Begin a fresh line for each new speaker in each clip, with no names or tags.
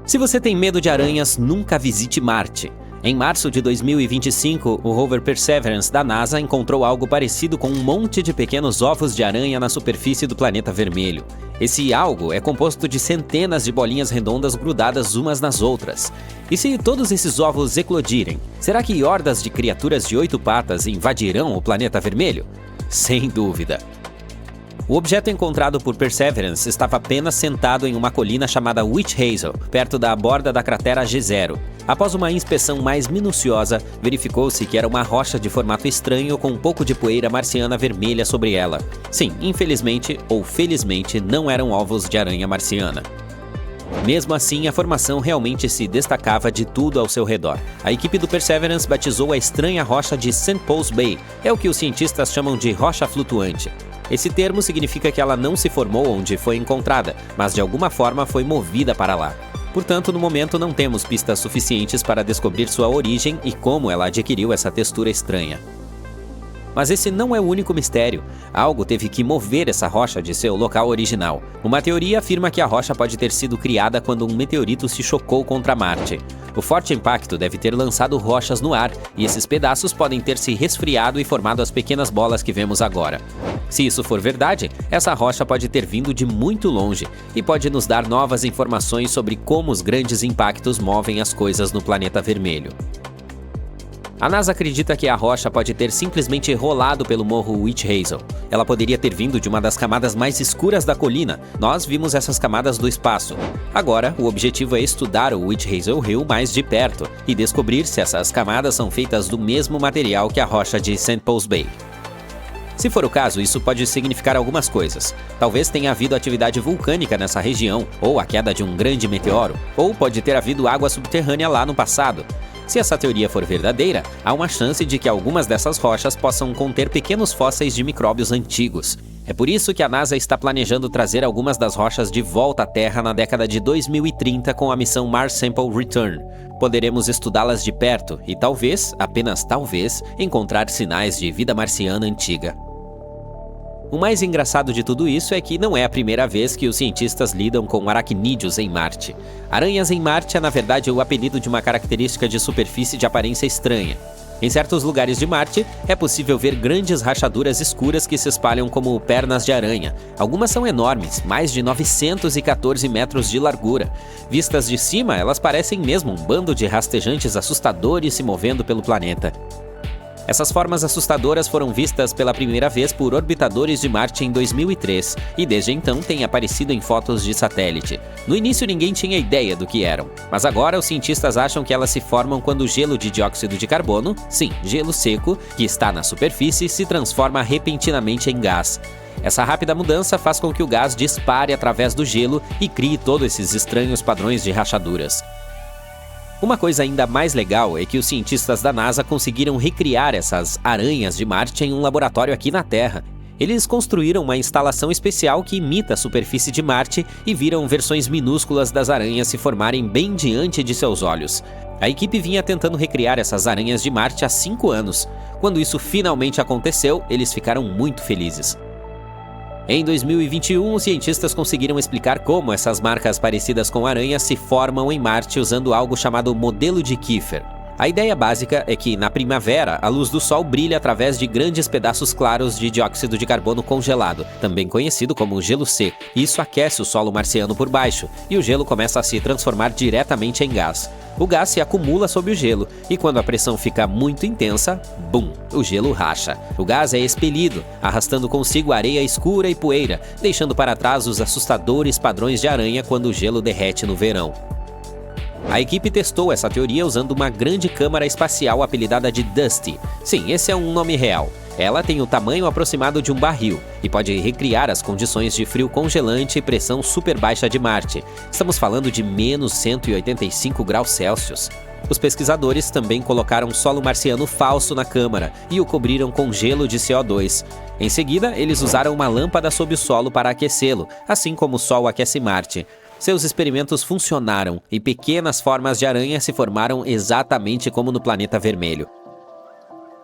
Se você tem medo de aranhas, nunca visite Marte. Em março de 2025, o rover Perseverance da NASA encontrou algo parecido com um monte de pequenos ovos de aranha na superfície do planeta vermelho. Esse algo é composto de centenas de bolinhas redondas grudadas umas nas outras. E se todos esses ovos eclodirem, será que hordas de criaturas de 8 patas invadirão o planeta vermelho? Sem dúvida. O objeto encontrado por Perseverance estava apenas sentado em uma colina chamada Witch Hazel, perto da borda da cratera G0. Após uma inspeção mais minuciosa, verificou-se que era uma rocha de formato estranho com um pouco de poeira marciana vermelha sobre ela. Sim, infelizmente ou felizmente, não eram ovos de aranha marciana. Mesmo assim, a formação realmente se destacava de tudo ao seu redor. A equipe do Perseverance batizou a estranha rocha de St. Paul's Bay, é o que os cientistas chamam de rocha flutuante. Esse termo significa que ela não se formou onde foi encontrada, mas de alguma forma foi movida para lá. Portanto, no momento não temos pistas suficientes para descobrir sua origem e como ela adquiriu essa textura estranha. Mas esse não é o único mistério. Algo teve que mover essa rocha de seu local original. Uma teoria afirma que a rocha pode ter sido criada quando um meteorito se chocou contra Marte. O forte impacto deve ter lançado rochas no ar, e esses pedaços podem ter se resfriado e formado as pequenas bolas que vemos agora. Se isso for verdade, essa rocha pode ter vindo de muito longe e pode nos dar novas informações sobre como os grandes impactos movem as coisas no planeta vermelho. A NASA acredita que a rocha pode ter simplesmente rolado pelo morro Witch Hazel. Ela poderia ter vindo de uma das camadas mais escuras da colina. Nós vimos essas camadas do espaço. Agora, o objetivo é estudar o Witch Hazel Hill mais de perto e descobrir se essas camadas são feitas do mesmo material que a rocha de St. Paul's Bay. Se for o caso, isso pode significar algumas coisas. Talvez tenha havido atividade vulcânica nessa região, ou a queda de um grande meteoro, ou pode ter havido água subterrânea lá no passado. Se essa teoria for verdadeira, há uma chance de que algumas dessas rochas possam conter pequenos fósseis de micróbios antigos. É por isso que a NASA está planejando trazer algumas das rochas de volta à Terra na década de 2030 com a missão Mars Sample Return. Poderemos estudá-las de perto e talvez, apenas talvez, encontrar sinais de vida marciana antiga. O mais engraçado de tudo isso é que não é a primeira vez que os cientistas lidam com aracnídeos em Marte. Aranhas em Marte é na verdade o apelido de uma característica de superfície de aparência estranha. Em certos lugares de Marte, é possível ver grandes rachaduras escuras que se espalham como pernas de aranha. Algumas são enormes, mais de 914 metros de largura. Vistas de cima, elas parecem mesmo um bando de rastejantes assustadores se movendo pelo planeta. Essas formas assustadoras foram vistas pela primeira vez por orbitadores de Marte em 2003 e desde então têm aparecido em fotos de satélite. No início ninguém tinha ideia do que eram, mas agora os cientistas acham que elas se formam quando o gelo de dióxido de carbono, sim, gelo seco, que está na superfície, se transforma repentinamente em gás. Essa rápida mudança faz com que o gás dispare através do gelo e crie todos esses estranhos padrões de rachaduras. Uma coisa ainda mais legal é que os cientistas da NASA conseguiram recriar essas aranhas de Marte em um laboratório aqui na Terra. Eles construíram uma instalação especial que imita a superfície de Marte e viram versões minúsculas das aranhas se formarem bem diante de seus olhos. A equipe vinha tentando recriar essas aranhas de Marte há 5 anos. Quando isso finalmente aconteceu, eles ficaram muito felizes. Em 2021, os cientistas conseguiram explicar como essas marcas parecidas com aranhas se formam em Marte usando algo chamado modelo de Kiefer. A ideia básica é que, na primavera, a luz do Sol brilha através de grandes pedaços claros de dióxido de carbono congelado, também conhecido como gelo seco. Isso aquece o solo marciano por baixo, e o gelo começa a se transformar diretamente em gás. O gás se acumula sob o gelo, e quando a pressão fica muito intensa, bum, o gelo racha. O gás é expelido, arrastando consigo areia escura e poeira, deixando para trás os assustadores padrões de aranha quando o gelo derrete no verão. A equipe testou essa teoria usando uma grande câmara espacial apelidada de Dusty. Sim, esse é um nome real. Ela tem o tamanho aproximado de um barril e pode recriar as condições de frio congelante e pressão super baixa de Marte. Estamos falando de menos 185 graus Celsius. Os pesquisadores também colocaram solo marciano falso na câmara e o cobriram com gelo de CO2. Em seguida, eles usaram uma lâmpada sob o solo para aquecê-lo, assim como o Sol aquece Marte. Seus experimentos funcionaram e pequenas formas de aranha se formaram exatamente como no planeta vermelho.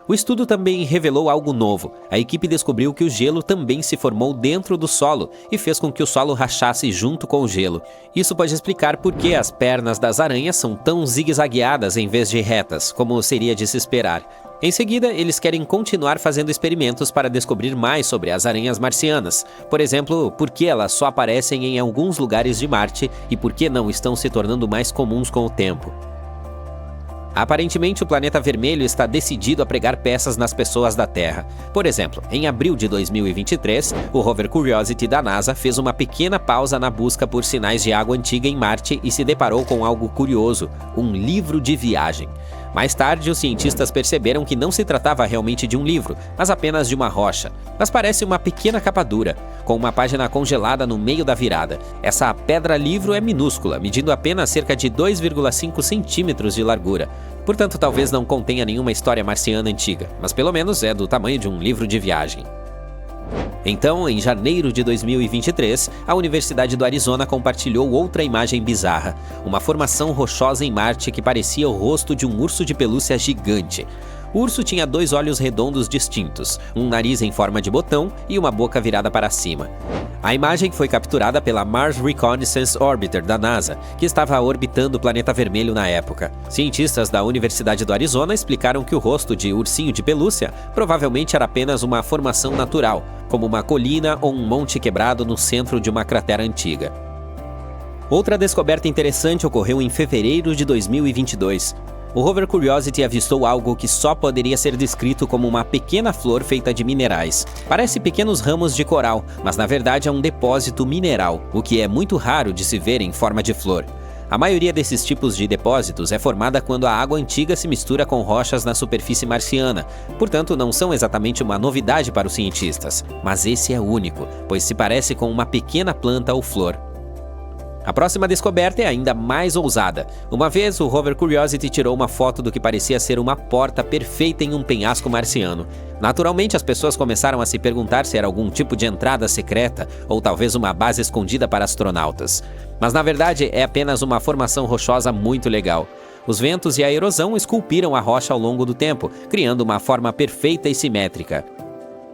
O estudo também revelou algo novo. A equipe descobriu que o gelo também se formou dentro do solo e fez com que o solo rachasse junto com o gelo. Isso pode explicar por que as pernas das aranhas são tão zigue-zagueadas em vez de retas, como seria de se esperar. Em seguida, eles querem continuar fazendo experimentos para descobrir mais sobre as aranhas marcianas. Por exemplo, por que elas só aparecem em alguns lugares de Marte e por que não estão se tornando mais comuns com o tempo. Aparentemente, o planeta vermelho está decidido a pregar peças nas pessoas da Terra. Por exemplo, em abril de 2023, o rover Curiosity da NASA fez uma pequena pausa na busca por sinais de água antiga em Marte e se deparou com algo curioso: um livro de viagem. Mais tarde, os cientistas perceberam que não se tratava realmente de um livro, mas apenas de uma rocha. Mas parece uma pequena capa dura, com uma página congelada no meio da virada. Essa pedra-livro é minúscula, medindo apenas cerca de 2,5 centímetros de largura. Portanto, talvez não contenha nenhuma história marciana antiga, mas pelo menos é do tamanho de um livro de viagem. Então, em janeiro de 2023, a Universidade do Arizona compartilhou outra imagem bizarra, uma formação rochosa em Marte que parecia o rosto de um urso de pelúcia gigante. O urso tinha 2 olhos redondos distintos, um nariz em forma de botão e uma boca virada para cima. A imagem foi capturada pela Mars Reconnaissance Orbiter da NASA, que estava orbitando o planeta vermelho na época. Cientistas da Universidade do Arizona explicaram que o rosto de ursinho de pelúcia provavelmente era apenas uma formação natural, como uma colina ou um monte quebrado no centro de uma cratera antiga. Outra descoberta interessante ocorreu em fevereiro de 2022. O rover Curiosity avistou algo que só poderia ser descrito como uma pequena flor feita de minerais. Parece pequenos ramos de coral, mas na verdade é um depósito mineral, o que é muito raro de se ver em forma de flor. A maioria desses tipos de depósitos é formada quando a água antiga se mistura com rochas na superfície marciana, portanto não são exatamente uma novidade para os cientistas, mas esse é único, pois se parece com uma pequena planta ou flor. A próxima descoberta é ainda mais ousada. Uma vez, o rover Curiosity tirou uma foto do que parecia ser uma porta perfeita em um penhasco marciano. Naturalmente, as pessoas começaram a se perguntar se era algum tipo de entrada secreta ou talvez uma base escondida para astronautas. Mas na verdade, é apenas uma formação rochosa muito legal. Os ventos e a erosão esculpiram a rocha ao longo do tempo, criando uma forma perfeita e simétrica.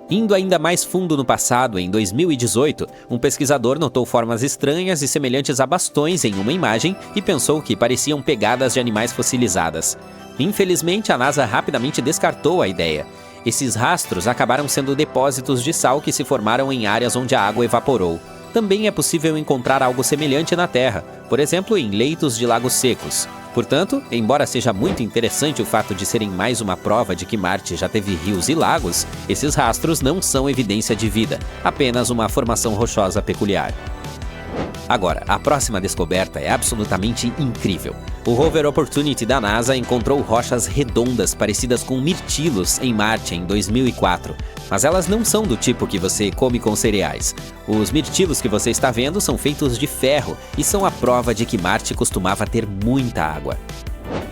Indo ainda mais fundo no passado, em 2018, um pesquisador notou formas estranhas e semelhantes a bastões em uma imagem e pensou que pareciam pegadas de animais fossilizadas. Infelizmente, a NASA rapidamente descartou a ideia. Esses rastros acabaram sendo depósitos de sal que se formaram em áreas onde a água evaporou. Também é possível encontrar algo semelhante na Terra, por exemplo, em leitos de lagos secos. Portanto, embora seja muito interessante o fato de serem mais uma prova de que Marte já teve rios e lagos, esses rastros não são evidência de vida, apenas uma formação rochosa peculiar. Agora, a próxima descoberta é absolutamente incrível. O rover Opportunity da NASA encontrou rochas redondas parecidas com mirtilos em Marte em 2004. Mas elas não são do tipo que você come com cereais. Os mirtilos que você está vendo são feitos de ferro e são a prova de que Marte costumava ter muita água.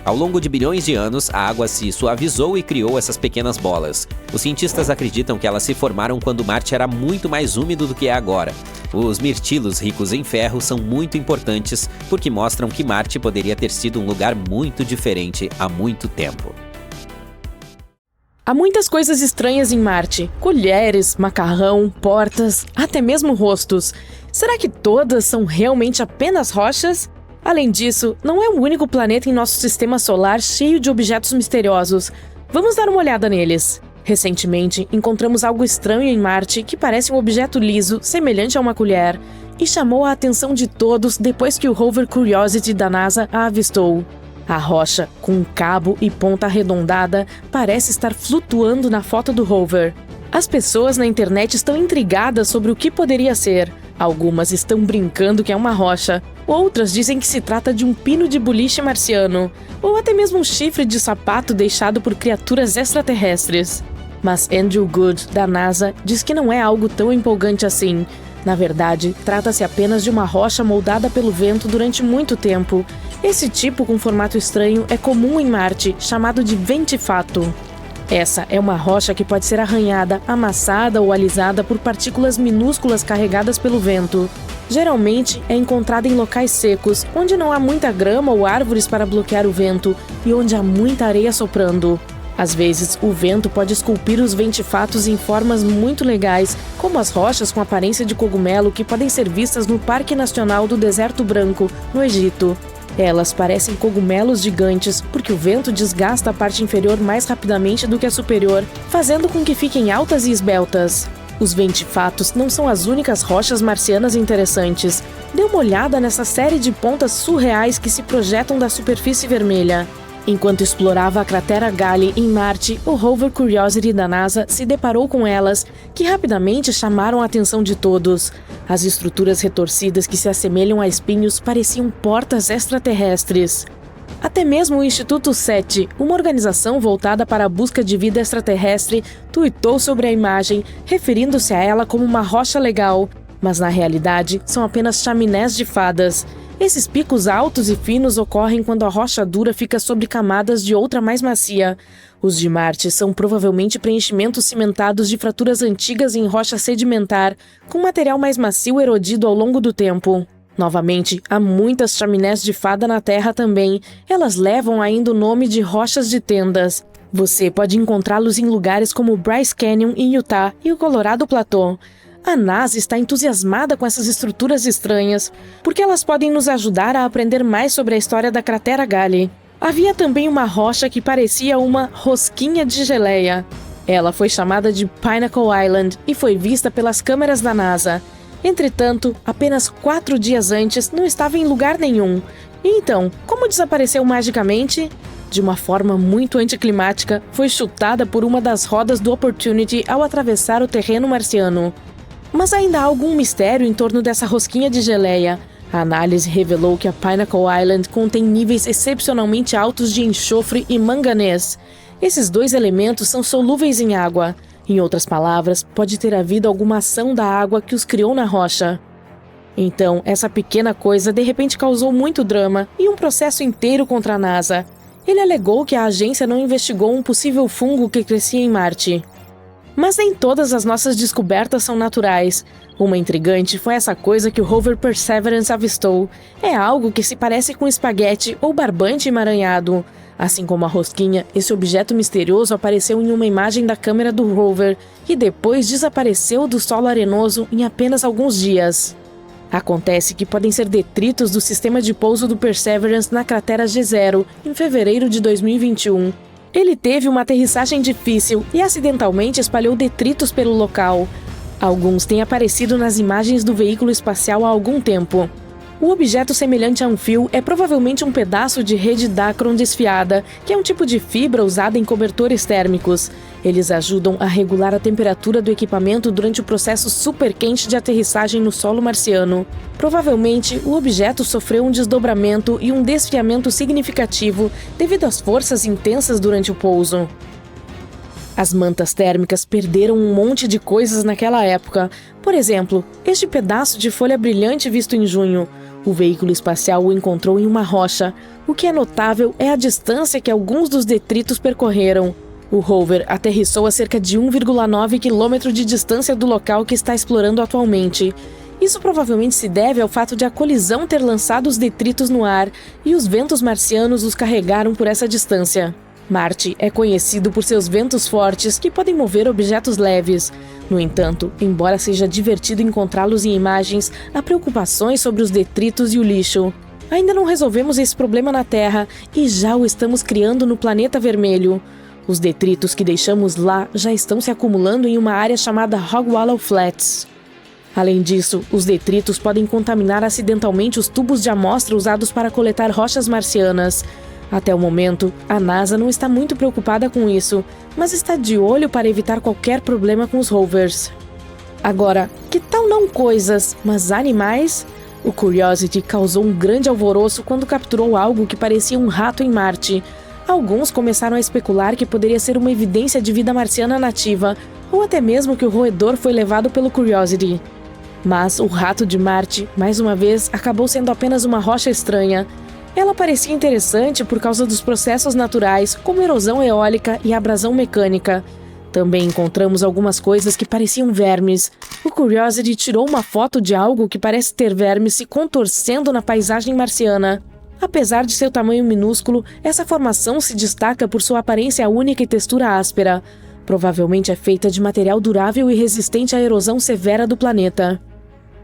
Ao longo de bilhões de anos, a água se suavizou e criou essas pequenas bolas. Os cientistas acreditam que elas se formaram quando Marte era muito mais úmido do que é agora. Os mirtilos ricos em ferro são muito importantes porque mostram que Marte poderia ter sido um lugar muito diferente há muito tempo.
Há muitas coisas estranhas em Marte. Colheres, macarrão, portas, até mesmo rostos. Será que todas são realmente apenas rochas? Além disso, não é o único planeta em nosso sistema solar cheio de objetos misteriosos. Vamos dar uma olhada neles. Recentemente, encontramos algo estranho em Marte que parece um objeto liso, semelhante a uma colher, e chamou a atenção de todos depois que o rover Curiosity da NASA a avistou. A rocha, com um cabo e ponta arredondada, parece estar flutuando na foto do rover. As pessoas na internet estão intrigadas sobre o que poderia ser. Algumas estão brincando que é uma rocha, outras dizem que se trata de um pino de boliche marciano, ou até mesmo um chifre de sapato deixado por criaturas extraterrestres. Mas Andrew Good, da NASA, diz que não é algo tão empolgante assim. Na verdade, trata-se apenas de uma rocha moldada pelo vento durante muito tempo. Esse tipo com formato estranho é comum em Marte, chamado de ventifato. Essa é uma rocha que pode ser arranhada, amassada ou alisada por partículas minúsculas carregadas pelo vento. Geralmente é encontrada em locais secos, onde não há muita grama ou árvores para bloquear o vento e onde há muita areia soprando. Às vezes, o vento pode esculpir os ventifatos em formas muito legais, como as rochas com aparência de cogumelo que podem ser vistas no Parque Nacional do Deserto Branco, no Egito. Elas parecem cogumelos gigantes porque o vento desgasta a parte inferior mais rapidamente do que a superior, fazendo com que fiquem altas e esbeltas. Os ventifatos não são as únicas rochas marcianas interessantes. Dê uma olhada nessa série de pontas surreais que se projetam da superfície vermelha. Enquanto explorava a cratera Gali em Marte, o rover Curiosity da NASA se deparou com elas, que rapidamente chamaram a atenção de todos. As estruturas retorcidas que se assemelham a espinhos pareciam portas extraterrestres. Até mesmo o Instituto SETI, uma organização voltada para a busca de vida extraterrestre, tuitou sobre a imagem, referindo-se a ela como uma rocha legal. Mas na realidade, são apenas chaminés de fadas. Esses picos altos e finos ocorrem quando a rocha dura fica sobre camadas de outra mais macia. Os de Marte são provavelmente preenchimentos cimentados de fraturas antigas em rocha sedimentar, com material mais macio erodido ao longo do tempo. Novamente, há muitas chaminés de fada na Terra também. Elas levam ainda o nome de rochas de tendas. Você pode encontrá-los em lugares como Bryce Canyon em Utah e o Colorado Plateau. A NASA está entusiasmada com essas estruturas estranhas, porque elas podem nos ajudar a aprender mais sobre a história da cratera Gali. Havia também uma rocha que parecia uma rosquinha de geleia. Ela foi chamada de Pinnacle Island e foi vista pelas câmeras da NASA. Entretanto, apenas 4 dias antes, não estava em lugar nenhum. E então, como desapareceu magicamente? De uma forma muito anticlimática, foi chutada por uma das rodas do Opportunity ao atravessar o terreno marciano. Mas ainda há algum mistério em torno dessa rosquinha de geleia. A análise revelou que a Pinnacle Island contém níveis excepcionalmente altos de enxofre e manganês. Esses 2 elementos são solúveis em água. Em outras palavras, pode ter havido alguma ação da água que os criou na rocha. Então, essa pequena coisa de repente causou muito drama e um processo inteiro contra a NASA. Ele alegou que a agência não investigou um possível fungo que crescia em Marte. Mas nem todas as nossas descobertas são naturais. Uma intrigante foi essa coisa que o rover Perseverance avistou. É algo que se parece com espaguete ou barbante emaranhado. Assim como a rosquinha, esse objeto misterioso apareceu em uma imagem da câmera do rover e depois desapareceu do solo arenoso em apenas alguns dias. Acontece que podem ser detritos do sistema de pouso do Perseverance na cratera G0, em fevereiro de 2021. Ele teve uma aterrissagem difícil e acidentalmente espalhou detritos pelo local. Alguns têm aparecido nas imagens do veículo espacial há algum tempo. O objeto semelhante a um fio é provavelmente um pedaço de rede Dacron desfiada, que é um tipo de fibra usada em cobertores térmicos. Eles ajudam a regular a temperatura do equipamento durante o processo super quente de aterrissagem no solo marciano. Provavelmente, o objeto sofreu um desdobramento e um desfiamento significativo devido às forças intensas durante o pouso. As mantas térmicas perderam um monte de coisas naquela época. Por exemplo, este pedaço de folha brilhante visto em junho. O veículo espacial o encontrou em uma rocha. O que é notável é a distância que alguns dos detritos percorreram. O rover aterrissou a cerca de 1,9 km de distância do local que está explorando atualmente. Isso provavelmente se deve ao fato de a colisão ter lançado os detritos no ar e os ventos marcianos os carregaram por essa distância. Marte é conhecido por seus ventos fortes que podem mover objetos leves. No entanto, embora seja divertido encontrá-los em imagens, há preocupações sobre os detritos e o lixo. Ainda não resolvemos esse problema na Terra e já o estamos criando no planeta vermelho. Os detritos que deixamos lá já estão se acumulando em uma área chamada Hogwallow Flats. Além disso, os detritos podem contaminar acidentalmente os tubos de amostra usados para coletar rochas marcianas. Até o momento, a NASA não está muito preocupada com isso, mas está de olho para evitar qualquer problema com os rovers. Agora, que tal não coisas, mas animais? O Curiosity causou um grande alvoroço quando capturou algo que parecia um rato em Marte. Alguns começaram a especular que poderia ser uma evidência de vida marciana nativa, ou até mesmo que o roedor foi levado pelo Curiosity. Mas o rato de Marte, mais uma vez, acabou sendo apenas uma rocha estranha. Ela parecia interessante por causa dos processos naturais, como erosão eólica e abrasão mecânica. Também encontramos algumas coisas que pareciam vermes. O Curiosity tirou uma foto de algo que parece ter vermes se contorcendo na paisagem marciana. Apesar de seu tamanho minúsculo, essa formação se destaca por sua aparência única e textura áspera. Provavelmente é feita de material durável e resistente à erosão severa do planeta.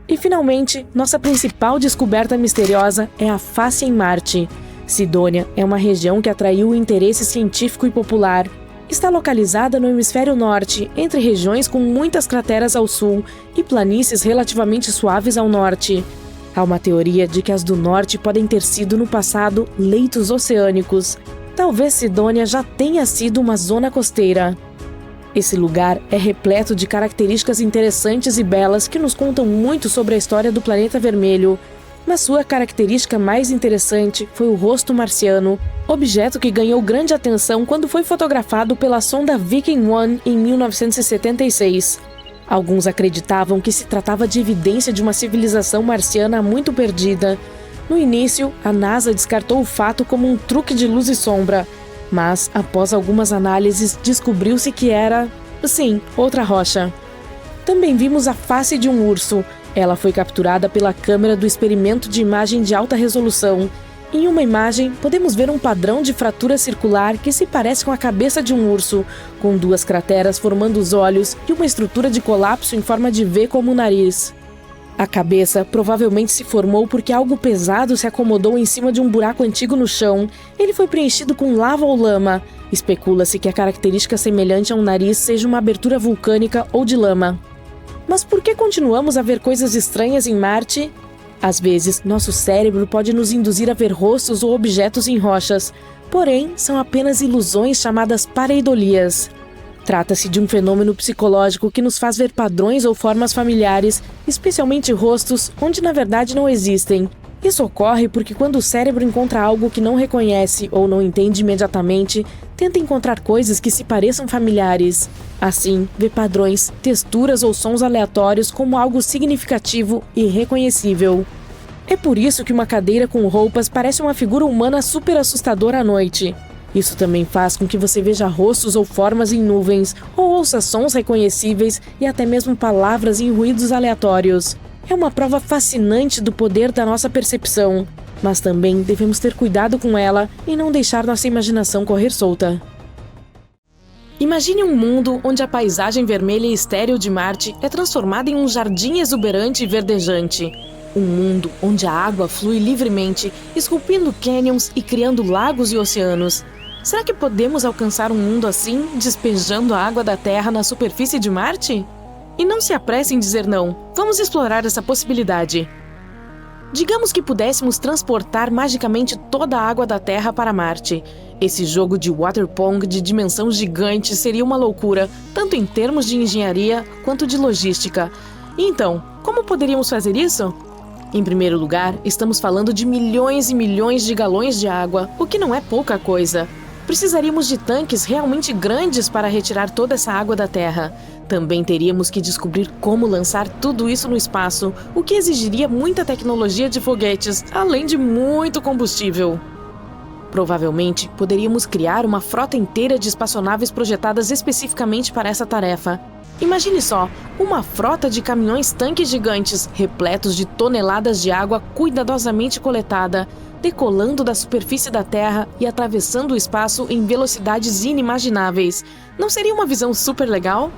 E finalmente, nossa principal descoberta misteriosa é a face em Marte. Sidônia é uma região que atraiu o interesse científico e popular. Está localizada no hemisfério norte, entre regiões com muitas crateras ao sul e planícies relativamente suaves ao norte. Há uma teoria de que as do norte podem ter sido, no passado, leitos oceânicos. Talvez Sidônia já tenha sido uma zona costeira. Esse lugar é repleto de características interessantes e belas que nos contam muito sobre a história do planeta vermelho. Mas sua característica mais interessante foi o rosto marciano, objeto que ganhou grande atenção quando foi fotografado pela sonda Viking 1 em 1976. Alguns acreditavam que se tratava de evidência de uma civilização marciana muito perdida. No início, a NASA descartou o fato como um truque de luz e sombra, mas, após algumas análises, descobriu-se que era, sim, outra rocha. Também vimos a face de um urso. Ela foi capturada pela câmera do experimento de imagem de alta resolução. Em uma imagem, podemos ver um padrão de fratura circular que se parece com a cabeça de um urso, com duas crateras formando os olhos e uma estrutura de colapso em forma de V como o nariz. A cabeça provavelmente se formou porque algo pesado se acomodou em cima de um buraco antigo no chão. Ele foi preenchido com lava ou lama. Especula-se que a característica semelhante a um nariz seja uma abertura vulcânica ou de lama. Mas por que continuamos a ver coisas estranhas em Marte? Às vezes, nosso cérebro pode nos induzir a ver rostos ou objetos em rochas, porém, são apenas ilusões chamadas pareidolias. Trata-se de um fenômeno psicológico que nos faz ver padrões ou formas familiares, especialmente rostos, onde na verdade não existem. Isso ocorre porque quando o cérebro encontra algo que não reconhece ou não entende imediatamente, tenta encontrar coisas que se pareçam familiares. Assim, vê padrões, texturas ou sons aleatórios como algo significativo e reconhecível. É por isso que uma cadeira com roupas parece uma figura humana super assustadora à noite. Isso também faz com que você veja rostos ou formas em nuvens, ou ouça sons reconhecíveis e até mesmo palavras em ruídos aleatórios. É uma prova fascinante do poder da nossa percepção, mas também devemos ter cuidado com ela e não deixar nossa imaginação correr solta. Imagine um mundo onde a paisagem vermelha e estéril de Marte é transformada em um jardim exuberante e verdejante. Um mundo onde a água flui livremente, esculpindo cânions e criando lagos e oceanos. Será que podemos alcançar um mundo assim, despejando a água da Terra na superfície de Marte? E não se apresse em dizer não. Vamos explorar essa possibilidade. Digamos que pudéssemos transportar magicamente toda a água da Terra para Marte. Esse jogo de water pong de dimensão gigante seria uma loucura, tanto em termos de engenharia quanto de logística. E então, como poderíamos fazer isso? Em primeiro lugar, estamos falando de milhões e milhões de galões de água, o que não é pouca coisa. Precisaríamos de tanques realmente grandes para retirar toda essa água da Terra. Também teríamos que descobrir como lançar tudo isso no espaço, o que exigiria muita tecnologia de foguetes, além de muito combustível. Provavelmente, poderíamos criar uma frota inteira de espaçonaves projetadas especificamente para essa tarefa. Imagine só, uma frota de caminhões-tanques gigantes, repletos de toneladas de água cuidadosamente coletada, decolando da superfície da Terra e atravessando o espaço em velocidades inimagináveis. Não seria uma visão super legal?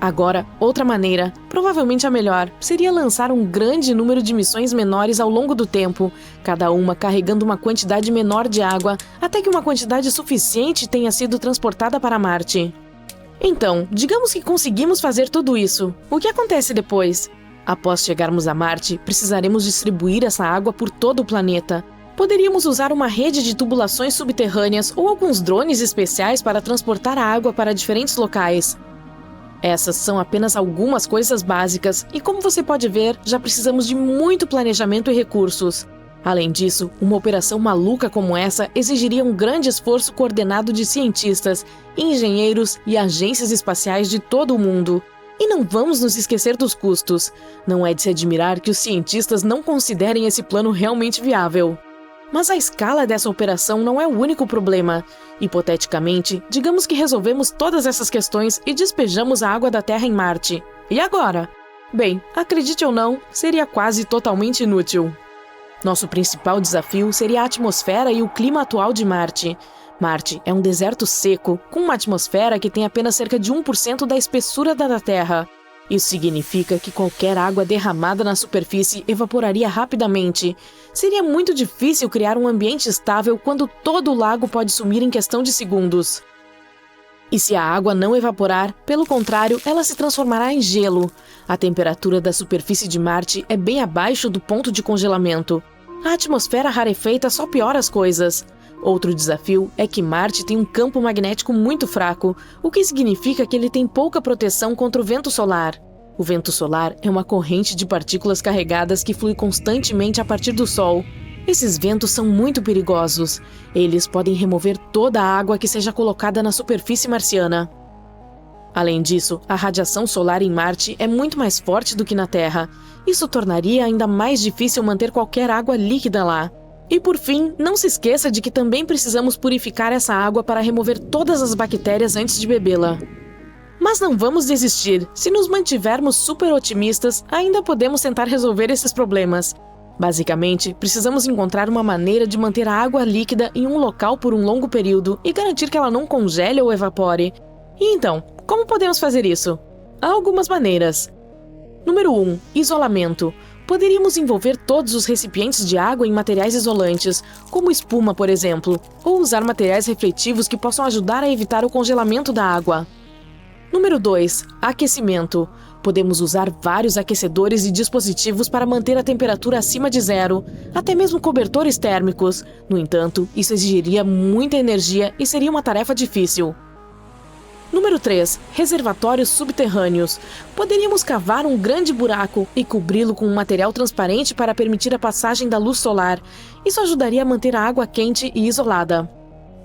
Agora, outra maneira, provavelmente a melhor, seria lançar um grande número de missões menores ao longo do tempo, cada uma carregando uma quantidade menor de água, até que uma quantidade suficiente tenha sido transportada para Marte. Então, digamos que conseguimos fazer tudo isso. O que acontece depois? Após chegarmos a Marte, precisaremos distribuir essa água por todo o planeta. Poderíamos usar uma rede de tubulações subterrâneas ou alguns drones especiais para transportar a água para diferentes locais. Essas são apenas algumas coisas básicas e, como você pode ver, já precisamos de muito planejamento e recursos. Além disso, uma operação maluca como essa exigiria um grande esforço coordenado de cientistas, engenheiros e agências espaciais de todo o mundo. E não vamos nos esquecer dos custos. Não é de se admirar que os cientistas não considerem esse plano realmente viável. Mas a escala dessa operação não é o único problema. Hipoteticamente, digamos que resolvemos todas essas questões e despejamos a água da Terra em Marte. E agora? Bem, acredite ou não, seria quase totalmente inútil. Nosso principal desafio seria a atmosfera e o clima atual de Marte. Marte é um deserto seco, com uma atmosfera que tem apenas cerca de 1% da espessura da Terra. Isso significa que qualquer água derramada na superfície evaporaria rapidamente. Seria muito difícil criar um ambiente estável quando todo o lago pode sumir em questão de segundos. E se a água não evaporar, pelo contrário, ela se transformará em gelo. A temperatura da superfície de Marte é bem abaixo do ponto de congelamento. A atmosfera rarefeita só piora as coisas. Outro desafio é que Marte tem um campo magnético muito fraco, o que significa que ele tem pouca proteção contra o vento solar. O vento solar é uma corrente de partículas carregadas que flui constantemente a partir do Sol. Esses ventos são muito perigosos. Eles podem remover toda a água que seja colocada na superfície marciana. Além disso, a radiação solar em Marte é muito mais forte do que na Terra. Isso tornaria ainda mais difícil manter qualquer água líquida lá. E por fim, não se esqueça de que também precisamos purificar essa água para remover todas as bactérias antes de bebê-la. Mas não vamos desistir. Se nos mantivermos super otimistas, ainda podemos tentar resolver esses problemas. Basicamente, precisamos encontrar uma maneira de manter a água líquida em um local por um longo período e garantir que ela não congele ou evapore. E então, como podemos fazer isso? Há algumas maneiras. Número 1. Isolamento. Poderíamos envolver todos os recipientes de água em materiais isolantes, como espuma, por exemplo, ou usar materiais refletivos que possam ajudar a evitar o congelamento da água. Número 2. Aquecimento. Podemos usar vários aquecedores e dispositivos para manter a temperatura acima de zero, até mesmo cobertores térmicos. No entanto, isso exigiria muita energia e seria uma tarefa difícil. Número 3. Reservatórios subterrâneos. Poderíamos cavar um grande buraco e cobri-lo com um material transparente para permitir a passagem da luz solar. Isso ajudaria a manter a água quente e isolada.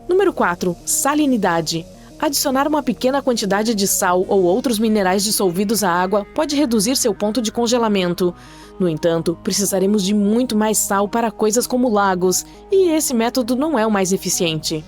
Número 4. Salinidade. Adicionar uma pequena quantidade de sal ou outros minerais dissolvidos à água pode reduzir seu ponto de congelamento. No entanto, precisaremos de muito mais sal para coisas como lagos, e esse método não é o mais eficiente.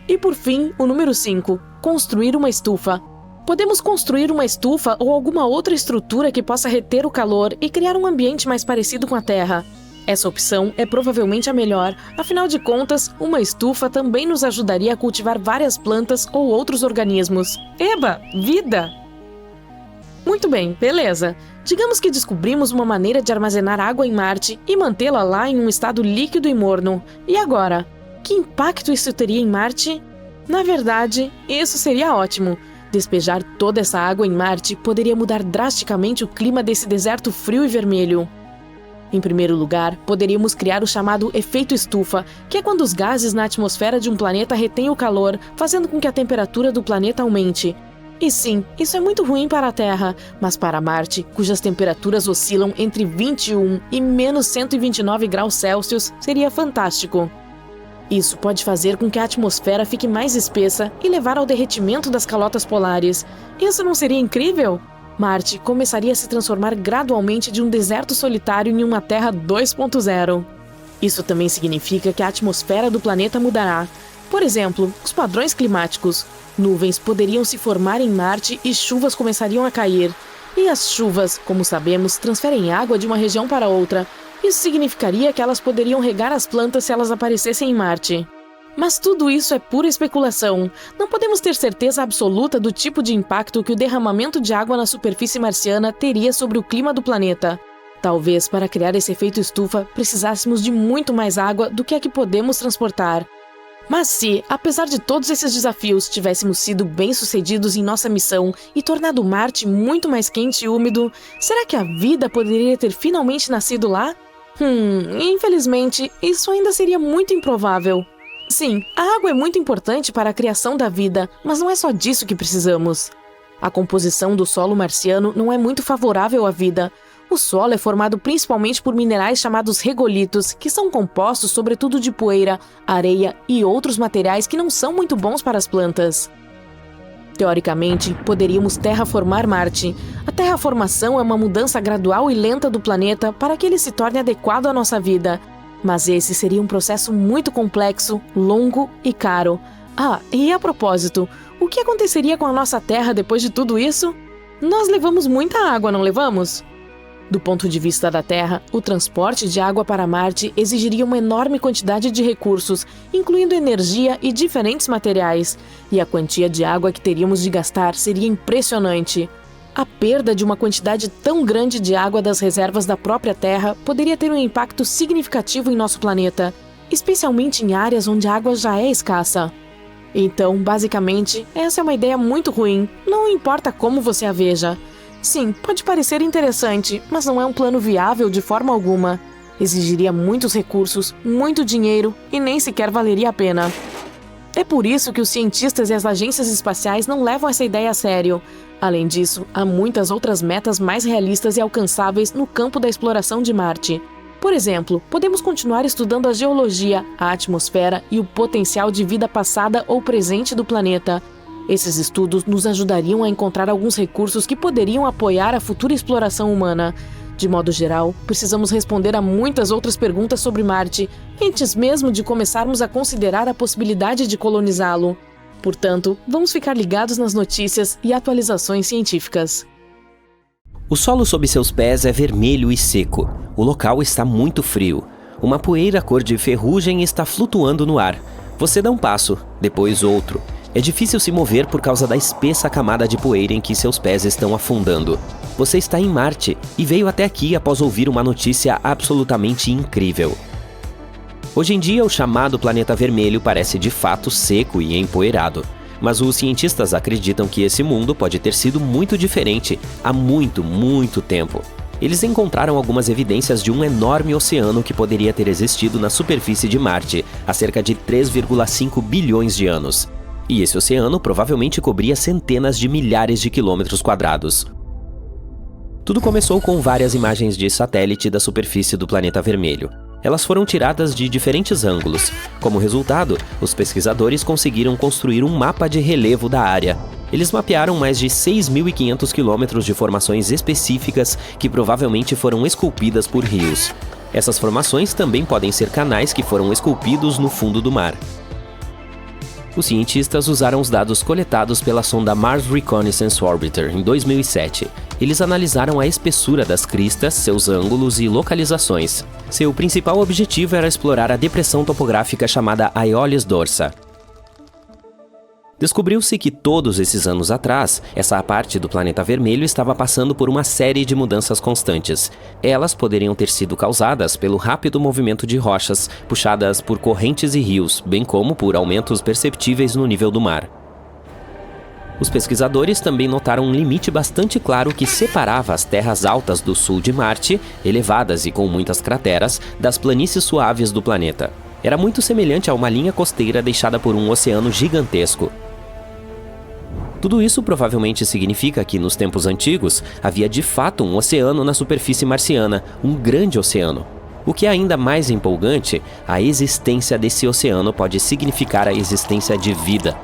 E por fim, o número 5. Construir uma estufa. Podemos construir uma estufa ou alguma outra estrutura que possa reter o calor e criar um ambiente mais parecido com a Terra. Essa opção é provavelmente a melhor, afinal de contas, uma estufa também nos ajudaria a cultivar várias plantas ou outros organismos. Eba! Vida! Muito bem, beleza. Digamos que descobrimos uma maneira de armazenar água em Marte e mantê-la lá em um estado líquido e morno. E agora? Que impacto isso teria em Marte? Na verdade, isso seria ótimo. Despejar toda essa água em Marte poderia mudar drasticamente o clima desse deserto frio e vermelho. Em primeiro lugar, poderíamos criar o chamado efeito estufa, que é quando os gases na atmosfera de um planeta retêm o calor, fazendo com que a temperatura do planeta aumente. E sim, isso é muito ruim para a Terra, mas para Marte, cujas temperaturas oscilam entre 21 e menos 129 graus Celsius, seria fantástico. Isso pode fazer com que a atmosfera fique mais espessa e levar ao derretimento das calotas polares. Isso não seria incrível? Marte começaria a se transformar gradualmente de um deserto solitário em uma Terra 2.0. Isso também significa que a atmosfera do planeta mudará. Por exemplo, os padrões climáticos. Nuvens poderiam se formar em Marte e chuvas começariam a cair. E as chuvas, como sabemos, transferem água de uma região para outra. Isso significaria que elas poderiam regar as plantas se elas aparecessem em Marte. Mas tudo isso é pura especulação. Não podemos ter certeza absoluta do tipo de impacto que o derramamento de água na superfície marciana teria sobre o clima do planeta. Talvez, para criar esse efeito estufa, precisássemos de muito mais água do que a que podemos transportar. Mas se, apesar de todos esses desafios, tivéssemos sido bem-sucedidos em nossa missão e tornado Marte muito mais quente e úmido, será que a vida poderia ter finalmente nascido lá? Infelizmente, isso ainda seria muito improvável. Sim, a água é muito importante para a criação da vida, mas não é só disso que precisamos. A composição do solo marciano não é muito favorável à vida. O solo é formado principalmente por minerais chamados regolitos, que são compostos sobretudo de poeira, areia e outros materiais que não são muito bons para as plantas. Teoricamente, poderíamos terraformar Marte. A terraformação é uma mudança gradual e lenta do planeta para que ele se torne adequado à nossa vida. Mas esse seria um processo muito complexo, longo e caro. E a propósito, o que aconteceria com a nossa Terra depois de tudo isso? Nós levamos muita água, não levamos? Do ponto de vista da Terra, o transporte de água para Marte exigiria uma enorme quantidade de recursos, incluindo energia e diferentes materiais, e a quantia de água que teríamos de gastar seria impressionante. A perda de uma quantidade tão grande de água das reservas da própria Terra poderia ter um impacto significativo em nosso planeta, especialmente em áreas onde a água já é escassa. Então, basicamente, essa é uma ideia muito ruim, não importa como você a veja. Sim, pode parecer interessante, mas não é um plano viável de forma alguma. Exigiria muitos recursos, muito dinheiro e nem sequer valeria a pena. É por isso que os cientistas e as agências espaciais não levam essa ideia a sério. Além disso, há muitas outras metas mais realistas e alcançáveis no campo da exploração de Marte. Por exemplo, podemos continuar estudando a geologia, a atmosfera e o potencial de vida passada ou presente do planeta. Esses estudos nos ajudariam a encontrar alguns recursos que poderiam apoiar a futura exploração humana. De modo geral, precisamos responder a muitas outras perguntas sobre Marte, antes mesmo de começarmos a considerar a possibilidade de colonizá-lo. Portanto, vamos ficar ligados nas notícias e atualizações científicas.
O solo sob seus pés é vermelho e seco. O local está muito frio. Uma poeira cor de ferrugem está flutuando no ar. Você dá um passo, depois outro. É difícil se mover por causa da espessa camada de poeira em que seus pés estão afundando. Você está em Marte e veio até aqui após ouvir uma notícia absolutamente incrível. Hoje em dia, o chamado planeta vermelho parece de fato seco e empoeirado. Mas os cientistas acreditam que esse mundo pode ter sido muito diferente há muito, muito tempo. Eles encontraram algumas evidências de um enorme oceano que poderia ter existido na superfície de Marte há cerca de 3,5 bilhões de anos. E esse oceano provavelmente cobria centenas de milhares de quilômetros quadrados. Tudo começou com várias imagens de satélite da superfície do planeta vermelho. Elas foram tiradas de diferentes ângulos. Como resultado, os pesquisadores conseguiram construir um mapa de relevo da área. Eles mapearam mais de 6.500 quilômetros de formações específicas que provavelmente foram esculpidas por rios. Essas formações também podem ser canais que foram esculpidos no fundo do mar. Os cientistas usaram os dados coletados pela sonda Mars Reconnaissance Orbiter em 2007. Eles analisaram a espessura das cristas, seus ângulos e localizações. Seu principal objetivo era explorar a depressão topográfica chamada Aeolis Dorsa. Descobriu-se que todos esses anos atrás, essa parte do planeta vermelho estava passando por uma série de mudanças constantes. Elas poderiam ter sido causadas pelo rápido movimento de rochas, puxadas por correntes e rios, bem como por aumentos perceptíveis no nível do mar. Os pesquisadores também notaram um limite bastante claro que separava as terras altas do sul de Marte, elevadas e com muitas crateras, das planícies suaves do planeta. Era muito semelhante a uma linha costeira deixada por um oceano gigantesco. Tudo isso provavelmente significa que, nos tempos antigos, havia de fato um oceano na superfície marciana, um grande oceano. O que é ainda mais empolgante, a existência desse oceano pode significar a existência de vida.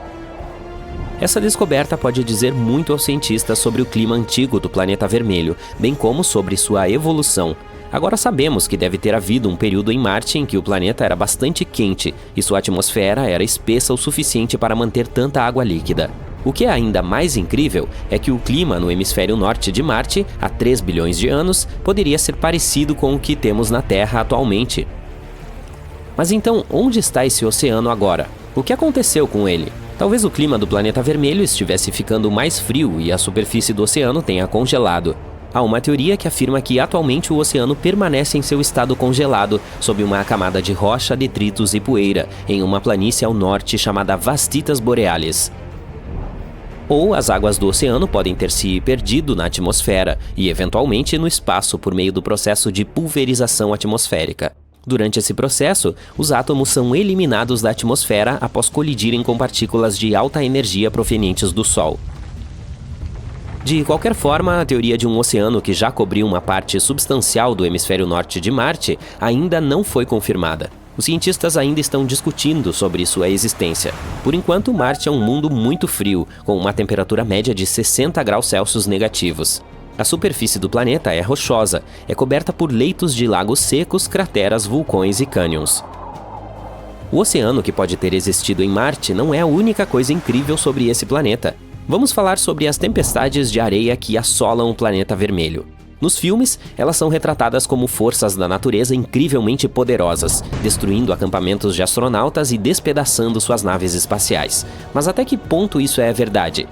Essa descoberta pode dizer muito aos cientistas sobre o clima antigo do planeta vermelho, bem como sobre sua evolução. Agora sabemos que deve ter havido um período em Marte em que o planeta era bastante quente e sua atmosfera era espessa o suficiente para manter tanta água líquida. O que é ainda mais incrível é que o clima no hemisfério norte de Marte, há 3 bilhões de anos, poderia ser parecido com o que temos na Terra atualmente. Mas então, onde está esse oceano agora? O que aconteceu com ele? Talvez o clima do planeta vermelho estivesse ficando mais frio e a superfície do oceano tenha congelado. Há uma teoria que afirma que atualmente o oceano permanece em seu estado congelado, sob uma camada de rocha, detritos e poeira, em uma planície ao norte chamada Vastitas Borealis. Ou as águas do oceano podem ter se perdido na atmosfera e, eventualmente, no espaço por meio do processo de pulverização atmosférica. Durante esse processo, os átomos são eliminados da atmosfera após colidirem com partículas de alta energia provenientes do Sol. De qualquer forma, a teoria de um oceano que já cobriu uma parte substancial do hemisfério norte de Marte ainda não foi confirmada. Os cientistas ainda estão discutindo sobre sua existência. Por enquanto, Marte é um mundo muito frio, com uma temperatura média de 60 graus Celsius negativos. A superfície do planeta é rochosa, é coberta por leitos de lagos secos, crateras, vulcões e cânions. O oceano que pode ter existido em Marte não é a única coisa incrível sobre esse planeta. Vamos falar sobre as tempestades de areia que assolam o planeta vermelho. Nos filmes, elas são retratadas como forças da natureza incrivelmente poderosas, destruindo acampamentos de astronautas e despedaçando suas naves espaciais. Mas até que ponto isso é verdade?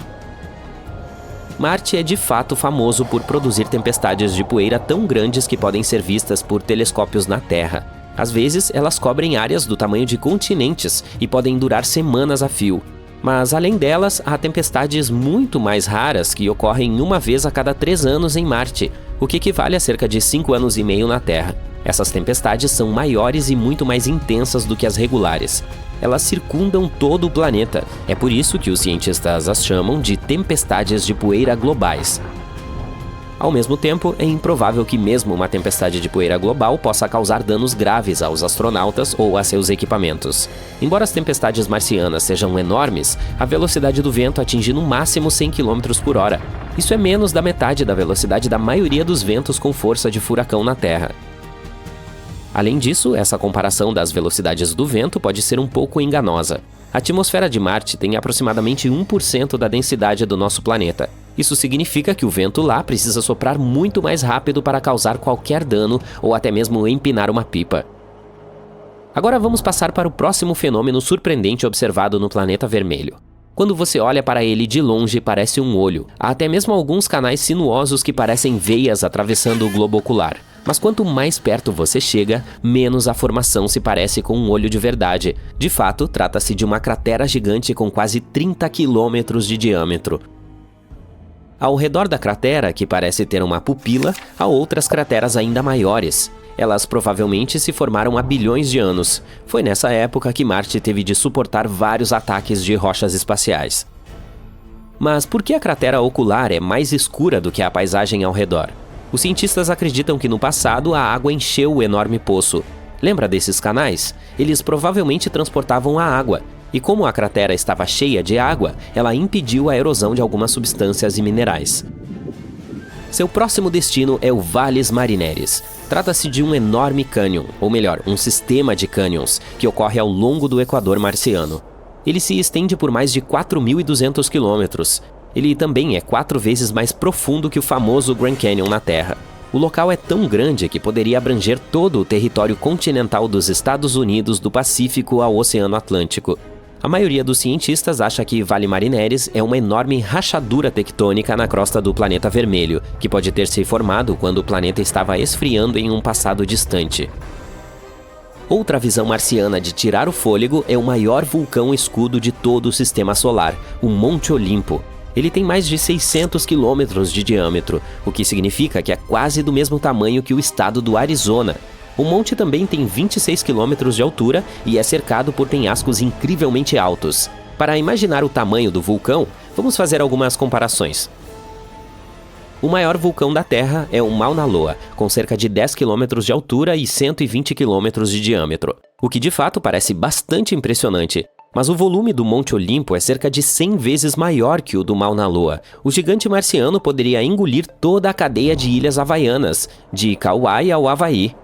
Marte é de fato famoso por produzir tempestades de poeira tão grandes que podem ser vistas por telescópios na Terra. Às vezes, elas cobrem áreas do tamanho de continentes e podem durar semanas a fio. Mas, além delas, há tempestades muito mais raras que ocorrem uma vez a cada 3 anos em Marte, o que equivale a cerca de 5 anos e meio na Terra. Essas tempestades são maiores e muito mais intensas do que as regulares. Elas circundam todo o planeta. É por isso que os cientistas as chamam de tempestades de poeira globais. Ao mesmo tempo, é improvável que mesmo uma tempestade de poeira global possa causar danos graves aos astronautas ou a seus equipamentos. Embora as tempestades marcianas sejam enormes, a velocidade do vento atinge no máximo 100 km por hora. Isso é menos da metade da velocidade da maioria dos ventos com força de furacão na Terra. Além disso, essa comparação das velocidades do vento pode ser um pouco enganosa. A atmosfera de Marte tem aproximadamente 1% da densidade do nosso planeta. Isso significa que o vento lá precisa soprar muito mais rápido para causar qualquer dano ou até mesmo empinar uma pipa. Agora vamos passar para o próximo fenômeno surpreendente observado no planeta vermelho. Quando você olha para ele de longe, parece um olho. Há até mesmo alguns canais sinuosos que parecem veias atravessando o globo ocular. Mas quanto mais perto você chega, menos a formação se parece com um olho de verdade. De fato, trata-se de uma cratera gigante com quase 30 quilômetros de diâmetro. Ao redor da cratera, que parece ter uma pupila, há outras crateras ainda maiores. Elas provavelmente se formaram há bilhões de anos. Foi nessa época que Marte teve de suportar vários ataques de rochas espaciais. Mas por que a cratera ocular é mais escura do que a paisagem ao redor? Os cientistas acreditam que no passado a água encheu o enorme poço. Lembra desses canais? Eles provavelmente transportavam a água. E como a cratera estava cheia de água, ela impediu a erosão de algumas substâncias e minerais. Seu próximo destino é o Valles Marineris. Trata-se de um enorme cânion, ou melhor, um sistema de cânions, que ocorre ao longo do equador marciano. Ele se estende por mais de 4.200 quilômetros. Ele também é 4 vezes mais profundo que o famoso Grand Canyon na Terra. O local é tão grande que poderia abranger todo o território continental dos Estados Unidos do Pacífico ao Oceano Atlântico. A maioria dos cientistas acha que Valles Marineris é uma enorme rachadura tectônica na crosta do planeta vermelho, que pode ter se formado quando o planeta estava esfriando em um passado distante. Outra visão marciana de tirar o fôlego é o maior vulcão escudo de todo o sistema solar, o Monte Olimpo. Ele tem mais de 600 quilômetros de diâmetro, o que significa que é quase do mesmo tamanho que o estado do Arizona. O monte também tem 26 quilômetros de altura e é cercado por penhascos incrivelmente altos. Para imaginar o tamanho do vulcão, vamos fazer algumas comparações. O maior vulcão da Terra é o Mauna Loa, com cerca de 10 quilômetros de altura e 120 quilômetros de diâmetro, o que de fato parece bastante impressionante. Mas o volume do Monte Olimpo é cerca de 100 vezes maior que o do Mauna Loa. O gigante marciano poderia engolir toda a cadeia de ilhas havaianas, de Kauai ao Havaí.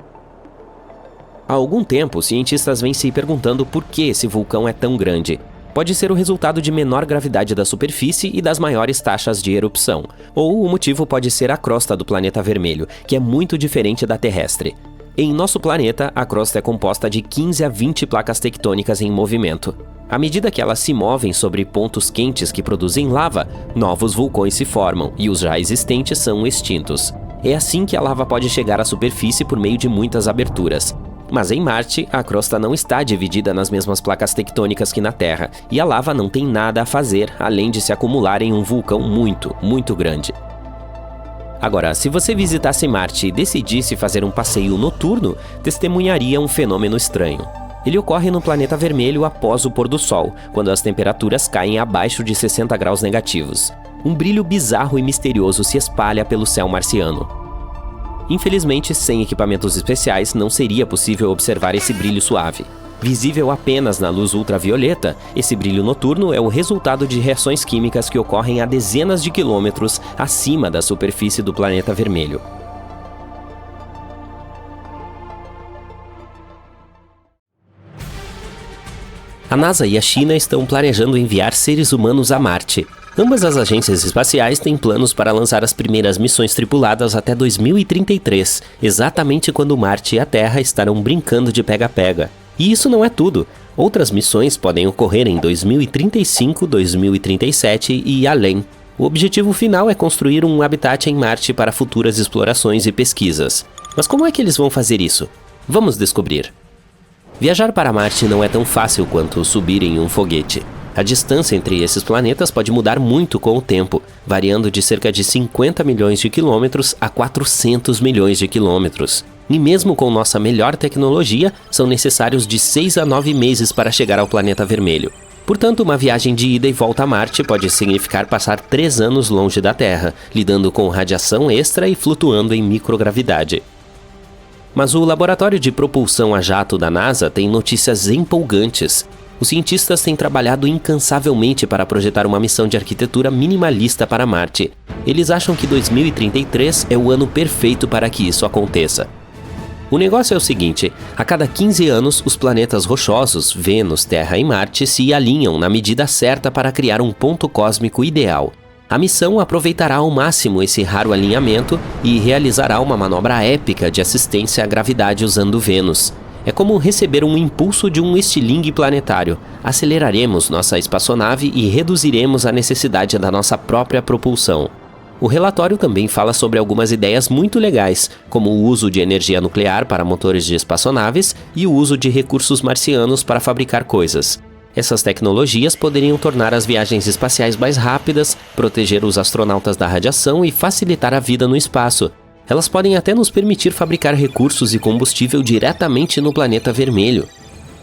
Há algum tempo, cientistas vêm se perguntando por que esse vulcão é tão grande. Pode ser o resultado de menor gravidade da superfície e das maiores taxas de erupção. Ou o motivo pode ser a crosta do planeta vermelho, que é muito diferente da terrestre. Em nosso planeta, a crosta é composta de 15 a 20 placas tectônicas em movimento. À medida que elas se movem sobre pontos quentes que produzem lava, novos vulcões se formam e os já existentes são extintos. É assim que a lava pode chegar à superfície por meio de muitas aberturas. Mas em Marte, a crosta não está dividida nas mesmas placas tectônicas que na Terra, e a lava não tem nada a fazer além de se acumular em um vulcão muito, muito grande. Agora, se você visitasse Marte e decidisse fazer um passeio noturno, testemunharia um fenômeno estranho. Ele ocorre no planeta vermelho após o pôr do sol, quando as temperaturas caem abaixo de 60 graus negativos. Um brilho bizarro e misterioso se espalha pelo céu marciano. Infelizmente, sem equipamentos especiais, não seria possível observar esse brilho suave. Visível apenas na luz ultravioleta, esse brilho noturno é o resultado de reações químicas que ocorrem a dezenas de quilômetros acima da superfície do planeta vermelho. A NASA e a China estão planejando enviar seres humanos a Marte. Ambas as agências espaciais têm planos para lançar as primeiras missões tripuladas até 2033, exatamente quando Marte e a Terra estarão brincando de pega-pega. E isso não é tudo. Outras missões podem ocorrer em 2035, 2037 e além. O objetivo final é construir um habitat em Marte para futuras explorações e pesquisas. Mas como é que eles vão fazer isso? Vamos descobrir. Viajar para Marte não é tão fácil quanto subir em um foguete. A distância entre esses planetas pode mudar muito com o tempo, variando de cerca de 50 milhões de quilômetros a 400 milhões de quilômetros. E mesmo com nossa melhor tecnologia, são necessários de 6 a 9 meses para chegar ao planeta vermelho. Portanto, uma viagem de ida e volta a Marte pode significar passar 3 anos longe da Terra, lidando com radiação extra e flutuando em microgravidade. Mas o laboratório de propulsão a jato da NASA tem notícias empolgantes. Os cientistas têm trabalhado incansavelmente para projetar uma missão de arquitetura minimalista para Marte. Eles acham que 2033 é o ano perfeito para que isso aconteça. O negócio é o seguinte: a cada 15 anos, os planetas rochosos, Vênus, Terra e Marte, se alinham na medida certa para criar um ponto cósmico ideal. A missão aproveitará ao máximo esse raro alinhamento e realizará uma manobra épica de assistência à gravidade usando Vênus. É como receber um impulso de um estilingue planetário. Aceleraremos nossa espaçonave e reduziremos a necessidade da nossa própria propulsão. O relatório também fala sobre algumas ideias muito legais, como o uso de energia nuclear para motores de espaçonaves e o uso de recursos marcianos para fabricar coisas. Essas tecnologias poderiam tornar as viagens espaciais mais rápidas, proteger os astronautas da radiação e facilitar a vida no espaço. Elas podem até nos permitir fabricar recursos e combustível diretamente no planeta vermelho.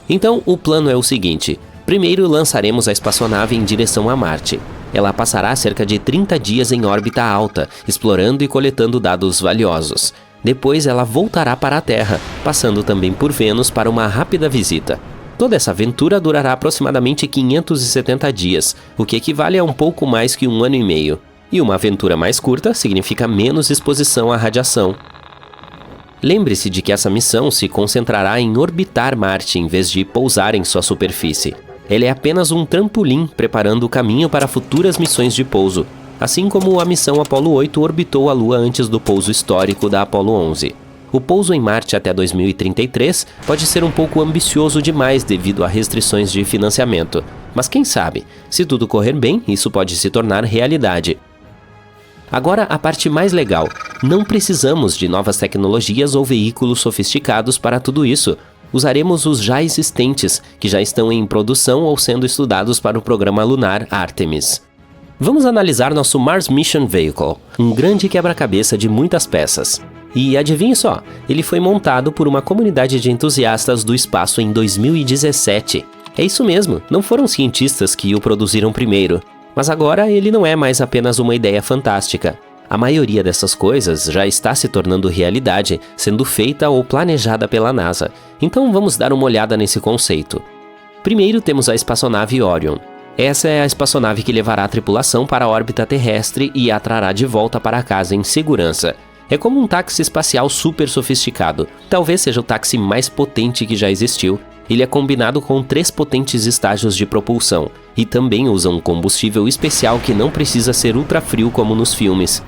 Então, o plano é o seguinte: primeiro lançaremos a espaçonave em direção a Marte. Ela passará cerca de 30 dias em órbita alta, explorando e coletando dados valiosos. Depois ela voltará para a Terra, passando também por Vênus para uma rápida visita. Toda essa aventura durará aproximadamente 570 dias, o que equivale a um pouco mais que 1 ano e meio. E uma aventura mais curta significa menos exposição à radiação. Lembre-se de que essa missão se concentrará em orbitar Marte em vez de pousar em sua superfície. Ele é apenas um trampolim preparando o caminho para futuras missões de pouso, assim como a missão Apollo 8 orbitou a Lua antes do pouso histórico da Apollo 11. O pouso em Marte até 2033 pode ser um pouco ambicioso demais devido a restrições de financiamento, mas quem sabe, se tudo correr bem, isso pode se tornar realidade. Agora, a parte mais legal: não precisamos de novas tecnologias ou veículos sofisticados para tudo isso. Usaremos os já existentes, que já estão em produção ou sendo estudados para o programa lunar Artemis. Vamos analisar nosso Mars Mission Vehicle, um grande quebra-cabeça de muitas peças. E adivinhe só, ele foi montado por uma comunidade de entusiastas do espaço em 2017. É isso mesmo, não foram cientistas que o produziram primeiro. Mas agora ele não é mais apenas uma ideia fantástica. A maioria dessas coisas já está se tornando realidade, sendo feita ou planejada pela NASA. Então vamos dar uma olhada nesse conceito. Primeiro temos a espaçonave Orion. Essa é a espaçonave que levará a tripulação para a órbita terrestre e a trará de volta para casa em segurança. É como um táxi espacial super sofisticado. Talvez seja o táxi mais potente que já existiu. Ele é combinado com 3 potentes estágios de propulsão e também usa um combustível especial que não precisa ser ultra frio como nos filmes.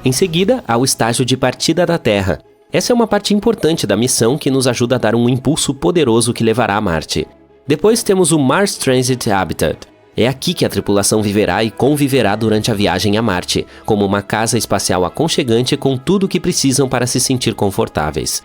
Em seguida, há o estágio de partida da Terra. Essa é uma parte importante da missão que nos ajuda a dar um impulso poderoso que levará a Marte. Depois temos o Mars Transit Habitat. É aqui que a tripulação viverá e conviverá durante a viagem a Marte, como uma casa espacial aconchegante com tudo o que precisam para se sentir confortáveis.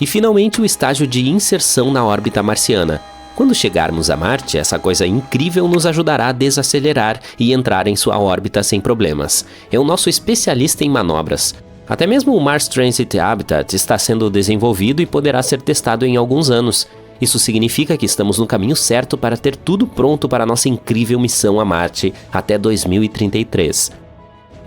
E finalmente o estágio de inserção na órbita marciana. Quando chegarmos a Marte, essa coisa incrível nos ajudará a desacelerar e entrar em sua órbita sem problemas. É o nosso especialista em manobras. Até mesmo o Mars Transit Habitat está sendo desenvolvido e poderá ser testado em alguns anos. Isso significa que estamos no caminho certo para ter tudo pronto para a nossa incrível missão a Marte até 2033.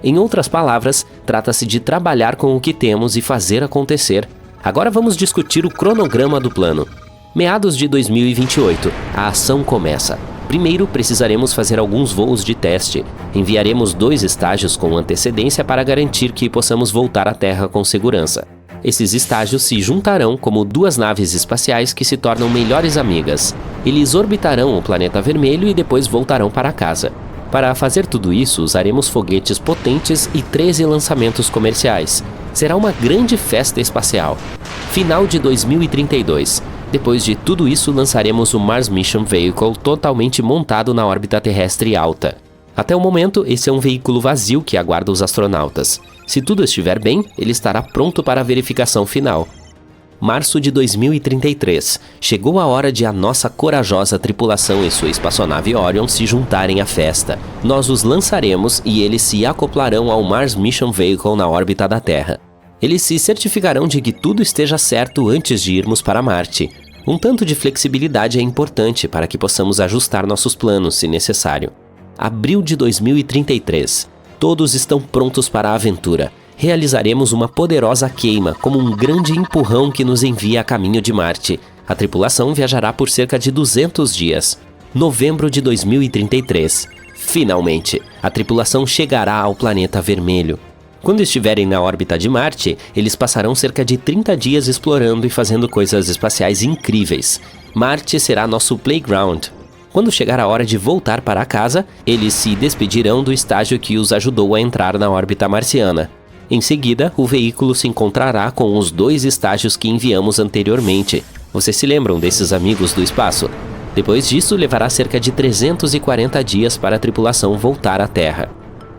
Em outras palavras, trata-se de trabalhar com o que temos e fazer acontecer. Agora vamos discutir o cronograma do plano. Meados de 2028, a ação começa. Primeiro, precisaremos fazer alguns voos de teste. Enviaremos 2 estágios com antecedência para garantir que possamos voltar à Terra com segurança. Esses estágios se juntarão como 2 naves espaciais que se tornam melhores amigas. Eles orbitarão o planeta vermelho e depois voltarão para casa. Para fazer tudo isso, usaremos foguetes potentes e 13 lançamentos comerciais. Será uma grande festa espacial. Final de 2032. Depois de tudo isso, lançaremos o Mars Mission Vehicle totalmente montado na órbita terrestre alta. Até o momento, esse é um veículo vazio que aguarda os astronautas. Se tudo estiver bem, ele estará pronto para a verificação final. Março de 2033. Chegou a hora de a nossa corajosa tripulação e sua espaçonave Orion se juntarem à festa. Nós os lançaremos e eles se acoplarão ao Mars Mission Vehicle na órbita da Terra. Eles se certificarão de que tudo esteja certo antes de irmos para Marte. Um tanto de flexibilidade é importante para que possamos ajustar nossos planos, se necessário. Abril de 2033. Todos estão prontos para a aventura. Realizaremos uma poderosa queima, como um grande empurrão que nos envia a caminho de Marte. A tripulação viajará por cerca de 200 dias. Novembro de 2033. Finalmente, a tripulação chegará ao planeta vermelho. Quando estiverem na órbita de Marte, eles passarão cerca de 30 dias explorando e fazendo coisas espaciais incríveis. Marte será nosso playground. Quando chegar a hora de voltar para casa, eles se despedirão do estágio que os ajudou a entrar na órbita marciana. Em seguida, o veículo se encontrará com os 2 estágios que enviamos anteriormente. Vocês se lembram desses amigos do espaço? Depois disso, levará cerca de 340 dias para a tripulação voltar à Terra.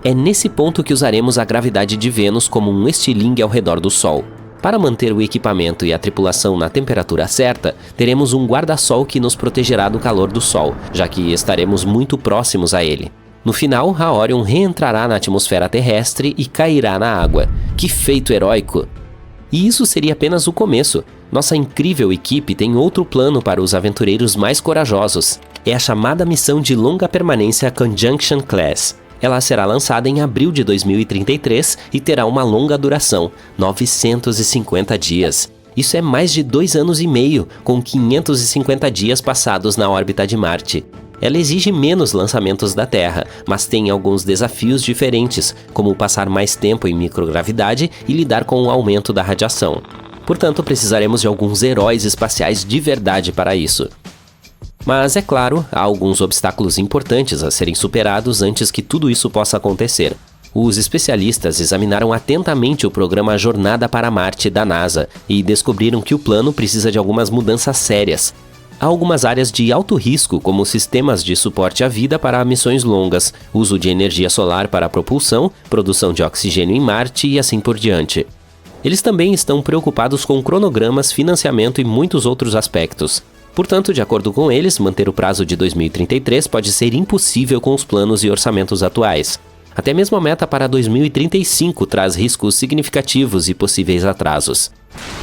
É nesse ponto que usaremos a gravidade de Vênus como um estilingue ao redor do Sol. Para manter o equipamento e a tripulação na temperatura certa, teremos um guarda-sol que nos protegerá do calor do Sol, já que estaremos muito próximos a ele. No final, a Orion reentrará na atmosfera terrestre e cairá na água. Que feito heróico! E isso seria apenas o começo. Nossa incrível equipe tem outro plano para os aventureiros mais corajosos. É a chamada missão de longa permanência Conjunction Class. Ela será lançada em abril de 2033 e terá uma longa duração, 950 dias. Isso é mais de 2 anos e meio, com 550 dias passados na órbita de Marte. Ela exige menos lançamentos da Terra, mas tem alguns desafios diferentes, como passar mais tempo em microgravidade e lidar com o aumento da radiação. Portanto, precisaremos de alguns heróis espaciais de verdade para isso. Mas, é claro, há alguns obstáculos importantes a serem superados antes que tudo isso possa acontecer. Os especialistas examinaram atentamente o programa Jornada para Marte da NASA e descobriram que o plano precisa de algumas mudanças sérias. Há algumas áreas de alto risco, como sistemas de suporte à vida para missões longas, uso de energia solar para a propulsão, produção de oxigênio em Marte e assim por diante. Eles também estão preocupados com cronogramas, financiamento e muitos outros aspectos. Portanto, de acordo com eles, manter o prazo de 2033 pode ser impossível com os planos e orçamentos atuais. Até mesmo a meta para 2035 traz riscos significativos e possíveis atrasos.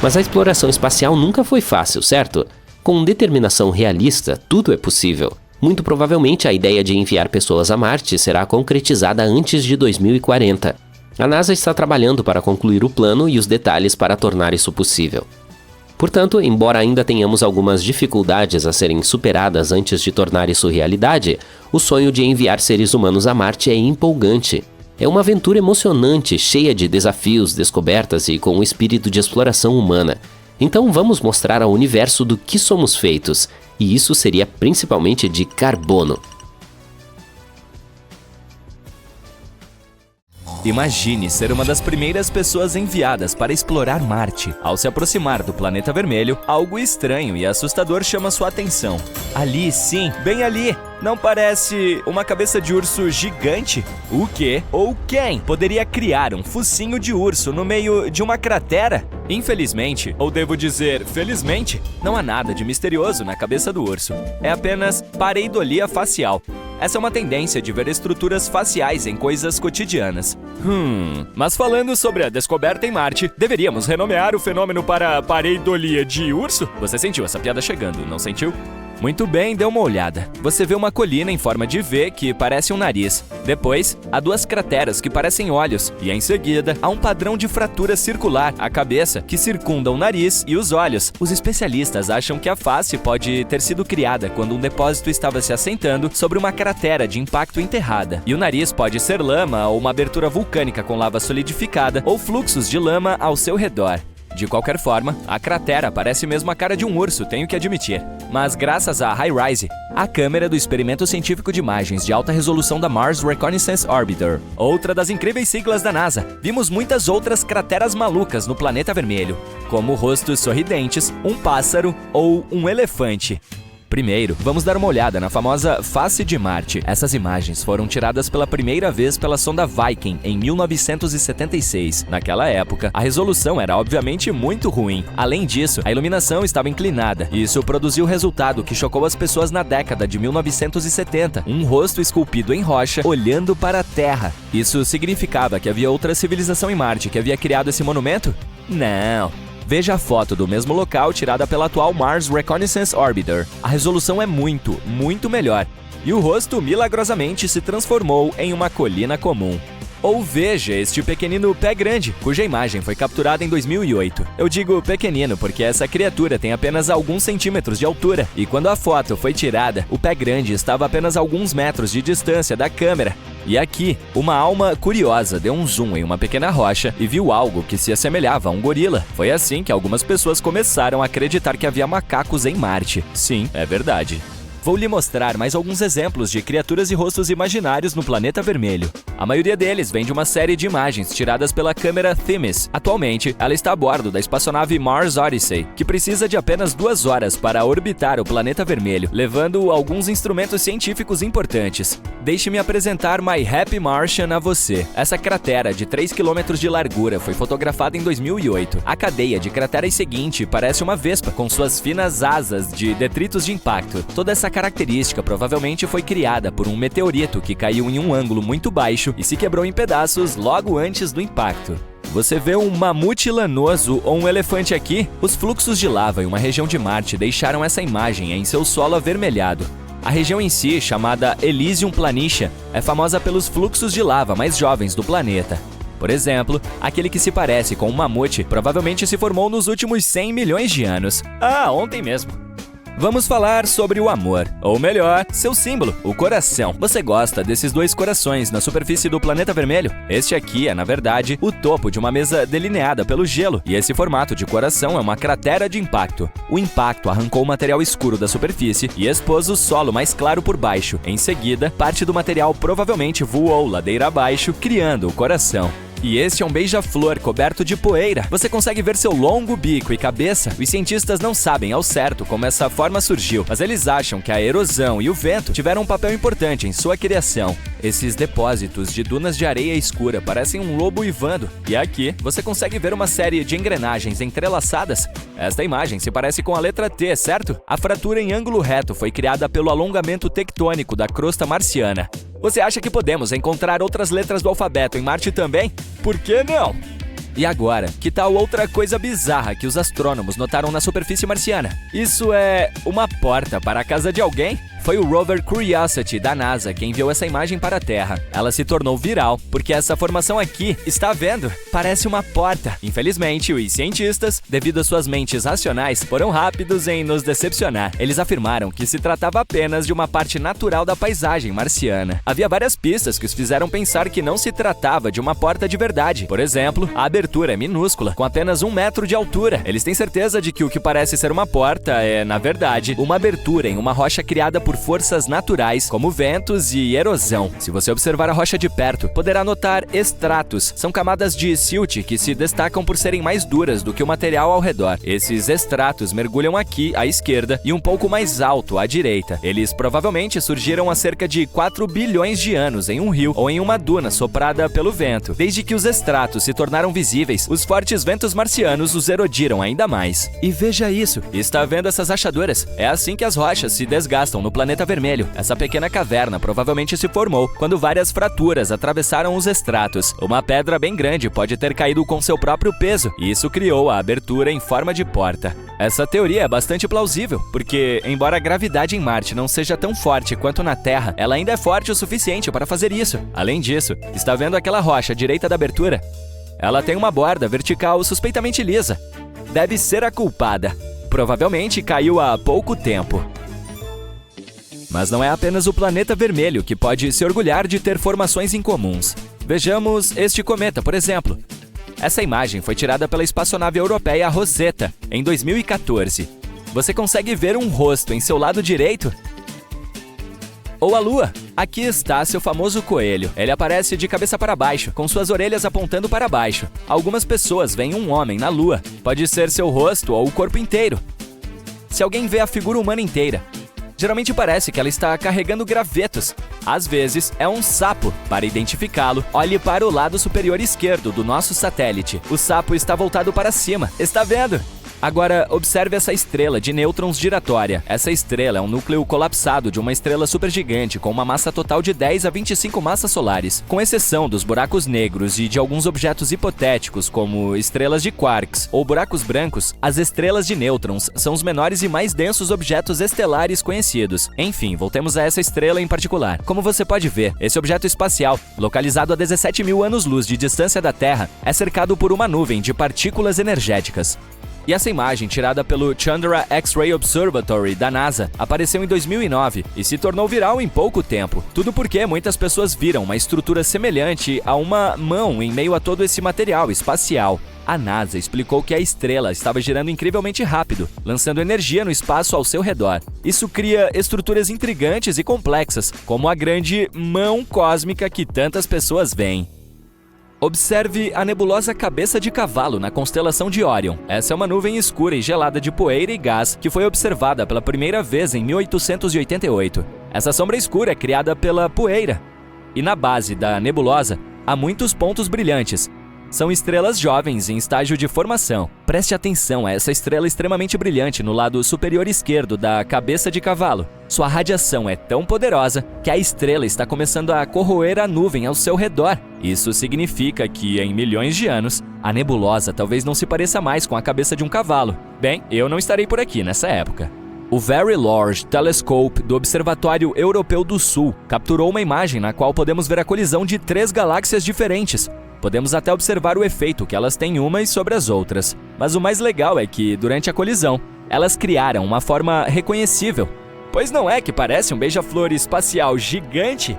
Mas a exploração espacial nunca foi fácil, certo? Com determinação realista, tudo é possível. Muito provavelmente a ideia de enviar pessoas a Marte será concretizada antes de 2040. A NASA está trabalhando para concluir o plano e os detalhes para tornar isso possível. Portanto, embora ainda tenhamos algumas dificuldades a serem superadas antes de tornar isso realidade, o sonho de enviar seres humanos a Marte é empolgante. É uma aventura emocionante, cheia de desafios, descobertas e com um espírito de exploração humana. Então vamos mostrar ao universo do que somos feitos, e isso seria principalmente de carbono.
Imagine ser uma das primeiras pessoas enviadas para explorar Marte. Ao se aproximar do planeta vermelho, algo estranho e assustador chama sua atenção. Ali, sim, bem ali. Não parece uma cabeça de urso gigante? O quê ou quem poderia criar um focinho de urso no meio de uma cratera? Infelizmente, ou devo dizer felizmente, não há nada de misterioso na cabeça do urso. É apenas pareidolia facial. Essa é uma tendência de ver estruturas faciais em coisas cotidianas. Mas falando sobre a descoberta em Marte, deveríamos renomear o fenômeno para pareidolia de urso? Você sentiu essa piada chegando, não sentiu? Muito bem, dê uma olhada. Você vê uma colina em forma de V que parece um nariz. Depois, há 2 crateras que parecem olhos. E em seguida, há um padrão de fratura circular, a cabeça, que circunda o nariz e os olhos. Os especialistas acham que a face pode ter sido criada quando um depósito estava se assentando sobre uma cratera de impacto enterrada. E o nariz pode ser lama ou uma abertura vulcânica com lava solidificada ou fluxos de lama ao seu redor. De qualquer forma, a cratera parece mesmo a cara de um urso, tenho que admitir. mas graças à HiRISE, a câmera do Experimento Científico de Imagens de Alta Resolução da Mars Reconnaissance Orbiter, outra das incríveis siglas da NASA, vimos muitas outras crateras malucas no planeta vermelho, como rostos sorridentes, um pássaro ou um elefante. Primeiro, vamos dar uma olhada na famosa face de Marte. Essas imagens foram tiradas pela primeira vez pela sonda Viking em 1976. Naquela época, a resolução era obviamente muito ruim. Além disso, a iluminação estava inclinada. Isso produziu o resultado que chocou as pessoas na década de 1970. Um rosto esculpido em rocha olhando para a Terra. Isso significava que havia outra civilização em Marte que havia criado esse monumento? Não. Veja a foto do mesmo local tirada pela atual Mars Reconnaissance Orbiter. A resolução é muito melhor. E o rosto milagrosamente se transformou em uma colina comum. Ou veja este pequenino pé grande, cuja imagem foi capturada em 2008. Eu digo pequenino porque essa criatura tem apenas alguns centímetros de altura. E quando a foto foi tirada, o pé grande estava a apenas alguns metros de distância da câmera. E aqui, uma alma curiosa deu um zoom em uma pequena rocha e viu algo que se assemelhava a um gorila. Foi assim que algumas pessoas começaram a acreditar que havia macacos em Marte. Sim, é verdade. Vou lhe mostrar mais alguns exemplos de criaturas e rostos imaginários no planeta vermelho. A maioria deles vem de uma série de imagens tiradas pela câmera Themis. Atualmente, ela está a bordo da espaçonave Mars Odyssey, que precisa de apenas 2 horas para orbitar o planeta vermelho, levando alguns instrumentos científicos importantes. Deixe-me apresentar My Happy Martian a você. Essa cratera de 3 km de largura foi fotografada em 2008. A cadeia de crateras seguinte parece uma vespa, com suas finas asas de detritos de impacto. Toda essa característica provavelmente foi criada por um meteorito que caiu em um ângulo muito baixo e se quebrou em pedaços logo antes do impacto. Você vê um mamute lanoso ou um elefante aqui? Os fluxos de lava em uma região de Marte deixaram essa imagem em seu solo avermelhado. A região em si, chamada Elysium Planitia, é famosa pelos fluxos de lava mais jovens do planeta. Por exemplo, aquele que se parece com um mamute provavelmente se formou nos últimos 100 milhões de anos. Ah, ontem mesmo. Vamos falar sobre o amor, ou melhor, seu símbolo, o coração. Você gosta desses 2 corações na superfície do planeta vermelho? Este aqui é, na verdade, o topo de uma mesa delineada pelo gelo, e esse formato de coração é uma cratera de impacto. O impacto arrancou o material escuro da superfície e expôs o solo mais claro por baixo. Em seguida, parte do material provavelmente voou ladeira abaixo, criando o coração. E este é um beija-flor coberto de poeira. Você consegue ver seu longo bico e cabeça? Os cientistas não sabem ao certo como essa forma surgiu, mas eles acham que a erosão e o vento tiveram um papel importante em sua criação. Esses depósitos de dunas de areia escura parecem um lobo uivando. E aqui, você consegue ver uma série de engrenagens entrelaçadas. Esta imagem se parece com a letra T, certo? A fratura em ângulo reto foi criada pelo alongamento tectônico da crosta marciana. Você acha que podemos encontrar outras letras do alfabeto em Marte também? Por que não? E agora, que tal outra coisa bizarra que os astrônomos notaram na superfície marciana? Isso é uma porta para a casa de alguém? Foi o rover Curiosity da NASA quem enviou essa imagem para a Terra. Ela se tornou viral porque essa formação aqui, está vendo? Parece uma porta. Infelizmente, os cientistas, devido às suas mentes racionais, foram rápidos em nos decepcionar. Eles afirmaram que se tratava apenas de uma parte natural da paisagem marciana. Havia várias pistas que os fizeram pensar que não se tratava de uma porta de verdade. Por exemplo, a abertura é minúscula, com apenas 1 metro de altura. Eles têm certeza de que o que parece ser uma porta é, na verdade, uma abertura em uma rocha criada por forças naturais, como ventos e erosão. Se você observar a rocha de perto, poderá notar estratos. São camadas de silt que se destacam por serem mais duras do que o material ao redor. Esses estratos mergulham aqui à esquerda e um pouco mais alto à direita. Eles provavelmente surgiram há cerca de 4 bilhões de anos em um rio ou em uma duna soprada pelo vento. Desde que os estratos se tornaram visíveis, os fortes ventos marcianos os erodiram ainda mais. E veja isso, está vendo essas rachaduras? É assim que as rochas se desgastam no planeta vermelho. Essa pequena caverna provavelmente se formou quando várias fraturas atravessaram os estratos. Uma pedra bem grande pode ter caído com seu próprio peso, e isso criou a abertura em forma de porta. Essa teoria é bastante plausível, porque, embora a gravidade em Marte não seja tão forte quanto na Terra, ela ainda é forte o suficiente para fazer isso. Além disso, está vendo aquela rocha à direita da abertura? Ela tem uma borda vertical suspeitamente lisa. Deve ser a culpada. Provavelmente caiu há pouco tempo. Mas não é apenas o planeta vermelho que pode se orgulhar de ter formações incomuns. Vejamos este cometa, por exemplo. Essa imagem foi tirada pela espaçonave europeia Rosetta, em 2014. Você consegue ver um rosto em seu lado direito? Ou a Lua? Aqui está seu famoso coelho. Ele aparece de cabeça para baixo, com suas orelhas apontando para baixo. Algumas pessoas veem um homem na Lua. Pode ser seu rosto ou o corpo inteiro. Se alguém vê a figura humana inteira, geralmente parece que ela está carregando gravetos. Às vezes, é um sapo. Para identificá-lo, olhe para o lado superior esquerdo do nosso satélite. O sapo está voltado para cima. Está vendo? Agora, observe essa estrela de nêutrons giratória. Essa estrela é um núcleo colapsado de uma estrela supergigante com uma massa total de 10 a 25 massas solares. Com exceção dos buracos negros e de alguns objetos hipotéticos, como estrelas de quarks ou buracos brancos, as estrelas de nêutrons são os menores e mais densos objetos estelares conhecidos. Enfim, voltemos a essa estrela em particular. Como você pode ver, esse objeto espacial, localizado a 17 mil anos-luz de distância da Terra, é cercado por uma nuvem de partículas energéticas. E essa imagem, tirada pelo Chandra X-Ray Observatory da NASA, apareceu em 2009 e se tornou viral em pouco tempo. Tudo porque muitas pessoas viram uma estrutura semelhante a uma mão em meio a todo esse material espacial. A NASA explicou que a estrela estava girando incrivelmente rápido, lançando energia no espaço ao seu redor. Isso cria estruturas intrigantes e complexas, como a grande mão cósmica que tantas pessoas veem. Observe a nebulosa Cabeça de Cavalo na constelação de Órion. Essa é uma nuvem escura e gelada de poeira e gás que foi observada pela primeira vez em 1888. Essa sombra escura é criada pela poeira. E na base da nebulosa há muitos pontos brilhantes. São estrelas jovens em estágio de formação. Preste atenção a essa estrela extremamente brilhante no lado superior esquerdo da Cabeça de Cavalo. Sua radiação é tão poderosa que a estrela está começando a corroer a nuvem ao seu redor. Isso significa que, em milhões de anos, a nebulosa talvez não se pareça mais com a cabeça de um cavalo. Bem, eu não estarei por aqui nessa época. O Very Large Telescope do Observatório Europeu do Sul capturou uma imagem na qual podemos ver a colisão de 3 galáxias diferentes. Podemos até observar o efeito que elas têm umas sobre as outras. Mas o mais legal é que, durante a colisão, elas criaram uma forma reconhecível. Pois não é que parece um beija-flor espacial gigante?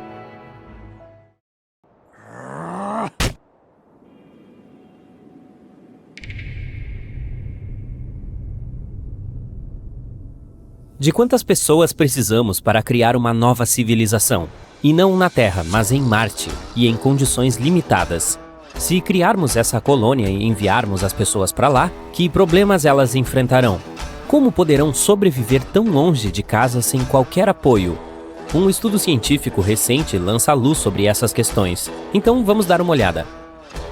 De quantas pessoas precisamos para criar uma nova civilização? E não na Terra, mas em Marte, e em condições limitadas. Se criarmos essa colônia e enviarmos as pessoas para lá, que problemas elas enfrentarão? Como poderão sobreviver tão longe de casa sem qualquer apoio? Um estudo científico recente lança luz sobre essas questões. Então vamos dar uma olhada.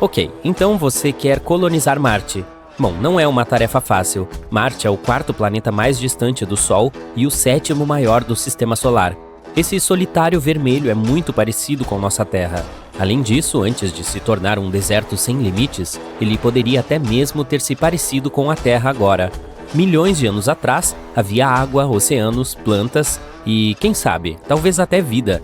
Ok, então você quer colonizar Marte. Bom, não é uma tarefa fácil. Marte é o 4º planeta mais distante do Sol e o 7º maior do Sistema Solar. Esse solitário vermelho é muito parecido com nossa Terra. Além disso, antes de se tornar um deserto sem limites, ele poderia até mesmo ter se parecido com a Terra agora. Milhões de anos atrás, havia água, oceanos, plantas e, quem sabe, talvez até vida.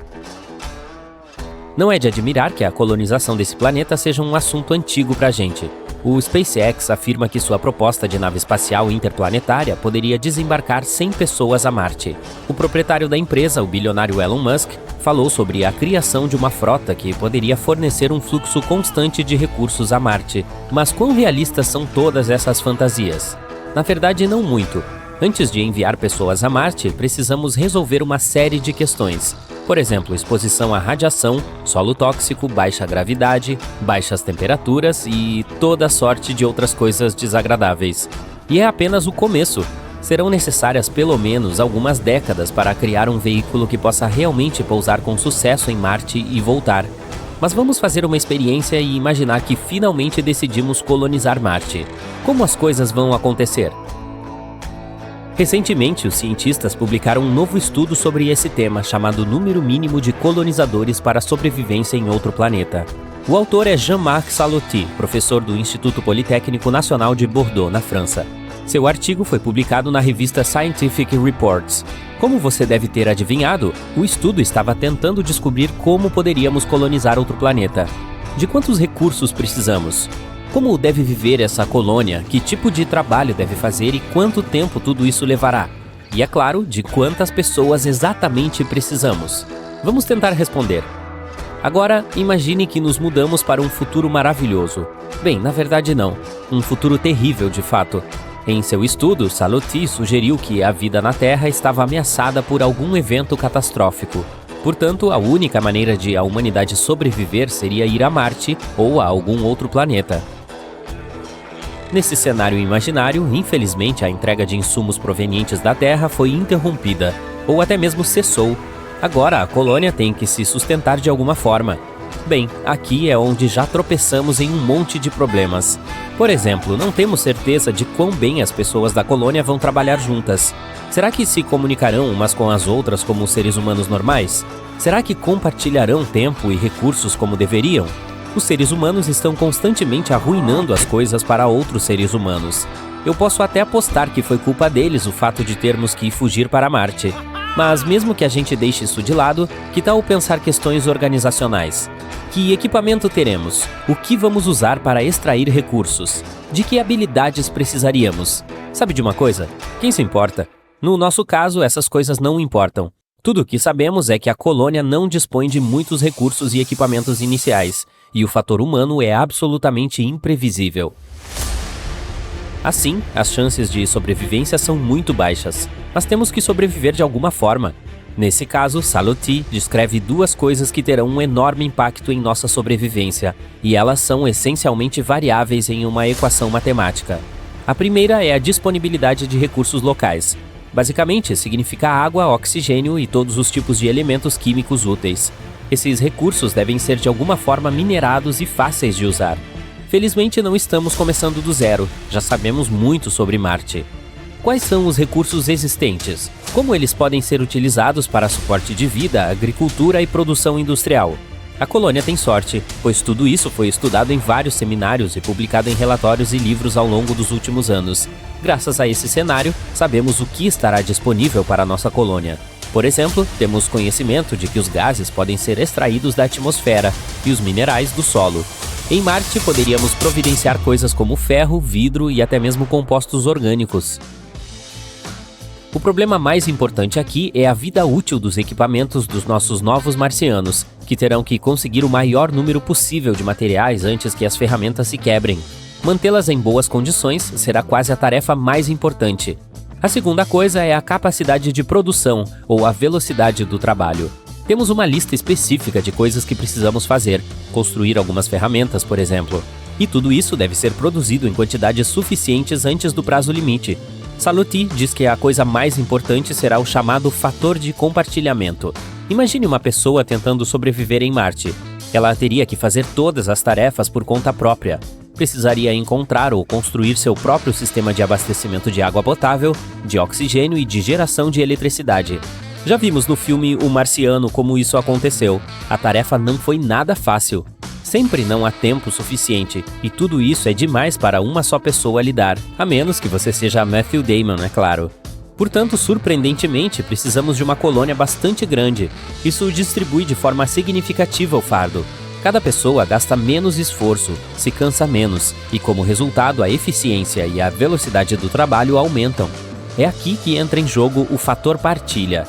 Não é de admirar que a colonização desse planeta seja um assunto antigo pra gente. O SpaceX afirma que sua proposta de nave espacial interplanetária poderia desembarcar 100 pessoas a Marte. O proprietário da empresa, o bilionário Elon Musk, falou sobre a criação de uma frota que poderia fornecer um fluxo constante de recursos a Marte. Mas quão realistas são todas essas fantasias? Na verdade, não muito. Antes de enviar pessoas a Marte, precisamos resolver uma série de questões. Por exemplo, exposição à radiação, solo tóxico, baixa gravidade, baixas temperaturas e toda sorte de outras coisas desagradáveis. E é apenas o começo. Serão necessárias pelo menos algumas décadas para criar um veículo que possa realmente pousar com sucesso em Marte e voltar. Mas vamos fazer uma experiência e imaginar que finalmente decidimos colonizar Marte. Como as coisas vão acontecer? Recentemente, os cientistas publicaram um novo estudo sobre esse tema, chamado Número Mínimo de Colonizadores para a Sobrevivência em Outro Planeta. O autor é Jean-Marc Salotti, professor do Instituto Politécnico Nacional de Bordeaux, na França. Seu artigo foi publicado na revista Scientific Reports. Como você deve ter adivinhado, o estudo estava tentando descobrir como poderíamos colonizar outro planeta. De quantos recursos precisamos? Como deve viver essa colônia? Que tipo de trabalho deve fazer e quanto tempo tudo isso levará? E é claro, de quantas pessoas exatamente precisamos? Vamos tentar responder. Agora, imagine que nos mudamos para um futuro maravilhoso. Bem, na verdade não. Um futuro terrível, de fato. Em seu estudo, Salotti sugeriu que a vida na Terra estava ameaçada por algum evento catastrófico. Portanto, a única maneira de a humanidade sobreviver seria ir a Marte ou a algum outro planeta. Nesse cenário imaginário, infelizmente, a entrega de insumos provenientes da Terra foi interrompida, ou até mesmo cessou. Agora, a colônia tem que se sustentar de alguma forma. Bem, aqui é onde já tropeçamos em um monte de problemas. Por exemplo, não temos certeza de quão bem as pessoas da colônia vão trabalhar juntas. Será que se comunicarão umas com as outras como seres humanos normais? Será que compartilharão tempo e recursos como deveriam? Os seres humanos estão constantemente arruinando as coisas para outros seres humanos. Eu posso até apostar que foi culpa deles o fato de termos que fugir para Marte. Mas mesmo que a gente deixe isso de lado, que tal pensar questões organizacionais? Que equipamento teremos? O que vamos usar para extrair recursos? De que habilidades precisaríamos? Sabe de uma coisa? Quem se importa? No nosso caso, essas coisas não importam. Tudo o que sabemos é que a colônia não dispõe de muitos recursos e equipamentos iniciais, e o fator humano é absolutamente imprevisível. Assim, as chances de sobrevivência são muito baixas, mas temos que sobreviver de alguma forma. Nesse caso, Salotti descreve duas coisas que terão um enorme impacto em nossa sobrevivência, e elas são essencialmente variáveis em uma equação matemática. A primeira é a disponibilidade de recursos locais. Basicamente, significa água, oxigênio e todos os tipos de elementos químicos úteis. Esses recursos devem ser de alguma forma minerados e fáceis de usar. Felizmente não estamos começando do zero, já sabemos muito sobre Marte. Quais são os recursos existentes? Como eles podem ser utilizados para suporte de vida, agricultura e produção industrial? A colônia tem sorte, pois tudo isso foi estudado em vários seminários e publicado em relatórios e livros ao longo dos últimos anos. Graças a esse cenário, sabemos o que estará disponível para a nossa colônia. Por exemplo, temos conhecimento de que os gases podem ser extraídos da atmosfera e os minerais do solo. Em Marte, poderíamos providenciar coisas como ferro, vidro e até mesmo compostos orgânicos. O problema mais importante aqui é a vida útil dos equipamentos dos nossos novos marcianos, que terão que conseguir o maior número possível de materiais antes que as ferramentas se quebrem. Mantê-las em boas condições será quase a tarefa mais importante. A segunda coisa é a capacidade de produção, ou a velocidade do trabalho. Temos uma lista específica de coisas que precisamos fazer, construir algumas ferramentas, por exemplo. E tudo isso deve ser produzido em quantidades suficientes antes do prazo limite. Salotti diz que a coisa mais importante será o chamado fator de compartilhamento. Imagine uma pessoa tentando sobreviver em Marte. Ela teria que fazer todas as tarefas por conta própria. Precisaria encontrar ou construir seu próprio sistema de abastecimento de água potável, de oxigênio e de geração de eletricidade. Já vimos no filme O Marciano como isso aconteceu. A tarefa não foi nada fácil. Sempre não há tempo suficiente, e tudo isso é demais para uma só pessoa lidar, a menos que você seja Matthew Damon, é claro. Portanto, surpreendentemente, precisamos de uma colônia bastante grande. Isso distribui de forma significativa o fardo. Cada pessoa gasta menos esforço, se cansa menos, e como resultado, a eficiência e a velocidade do trabalho aumentam. É aqui que entra em jogo o fator partilha.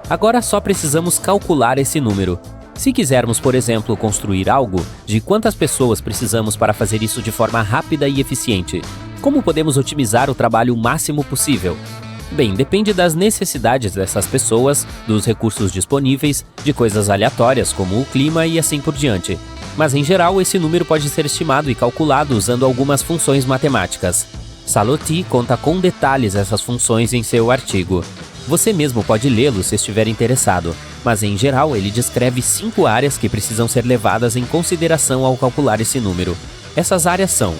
Agora só precisamos calcular esse número. Se quisermos, por exemplo, construir algo, de quantas pessoas precisamos para fazer isso de forma rápida e eficiente? Como podemos otimizar o trabalho o máximo possível? Bem, depende das necessidades dessas pessoas, dos recursos disponíveis, de coisas aleatórias como o clima e assim por diante. Mas em geral, esse número pode ser estimado e calculado usando algumas funções matemáticas. Salotti conta com detalhes essas funções em seu artigo. Você mesmo pode lê-lo se estiver interessado, mas em geral ele descreve 5 áreas que precisam ser levadas em consideração ao calcular esse número. Essas áreas são: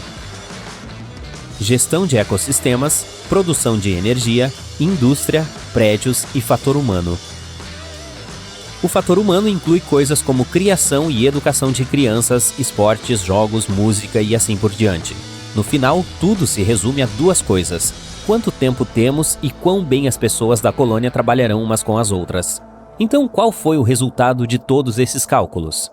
gestão de ecossistemas, produção de energia, indústria, prédios e fator humano. O fator humano inclui coisas como criação e educação de crianças, esportes, jogos, música e assim por diante. No final, tudo se resume a 2 coisas: quanto tempo temos e quão bem as pessoas da colônia trabalharão umas com as outras. Então, qual foi o resultado de todos esses cálculos?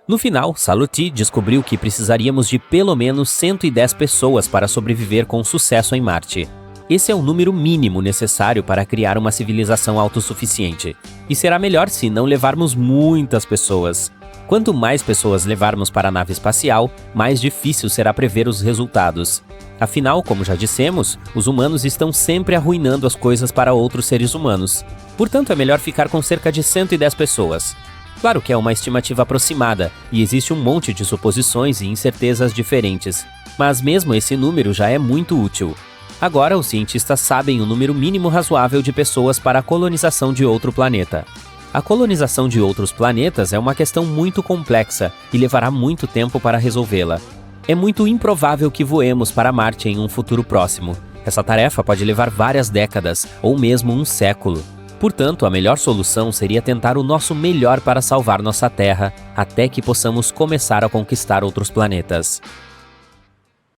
No final, Salotti descobriu que precisaríamos de pelo menos 110 pessoas para sobreviver com sucesso em Marte. Esse é o número mínimo necessário para criar uma civilização autossuficiente. E será melhor se não levarmos muitas pessoas. Quanto mais pessoas levarmos para a nave espacial, mais difícil será prever os resultados. Afinal, como já dissemos, os humanos estão sempre arruinando as coisas para outros seres humanos. Portanto, é melhor ficar com cerca de 110 pessoas. Claro que é uma estimativa aproximada, e existe um monte de suposições e incertezas diferentes. Mas mesmo esse número já é muito útil. Agora, os cientistas sabem o número mínimo razoável de pessoas para a colonização de outro planeta. A colonização de outros planetas é uma questão muito complexa e levará muito tempo para resolvê-la. É muito improvável que voemos para Marte em um futuro próximo. Essa tarefa pode levar várias décadas, ou mesmo um século. Portanto, a melhor solução seria tentar o nosso melhor para salvar nossa Terra, até que possamos começar a conquistar outros planetas.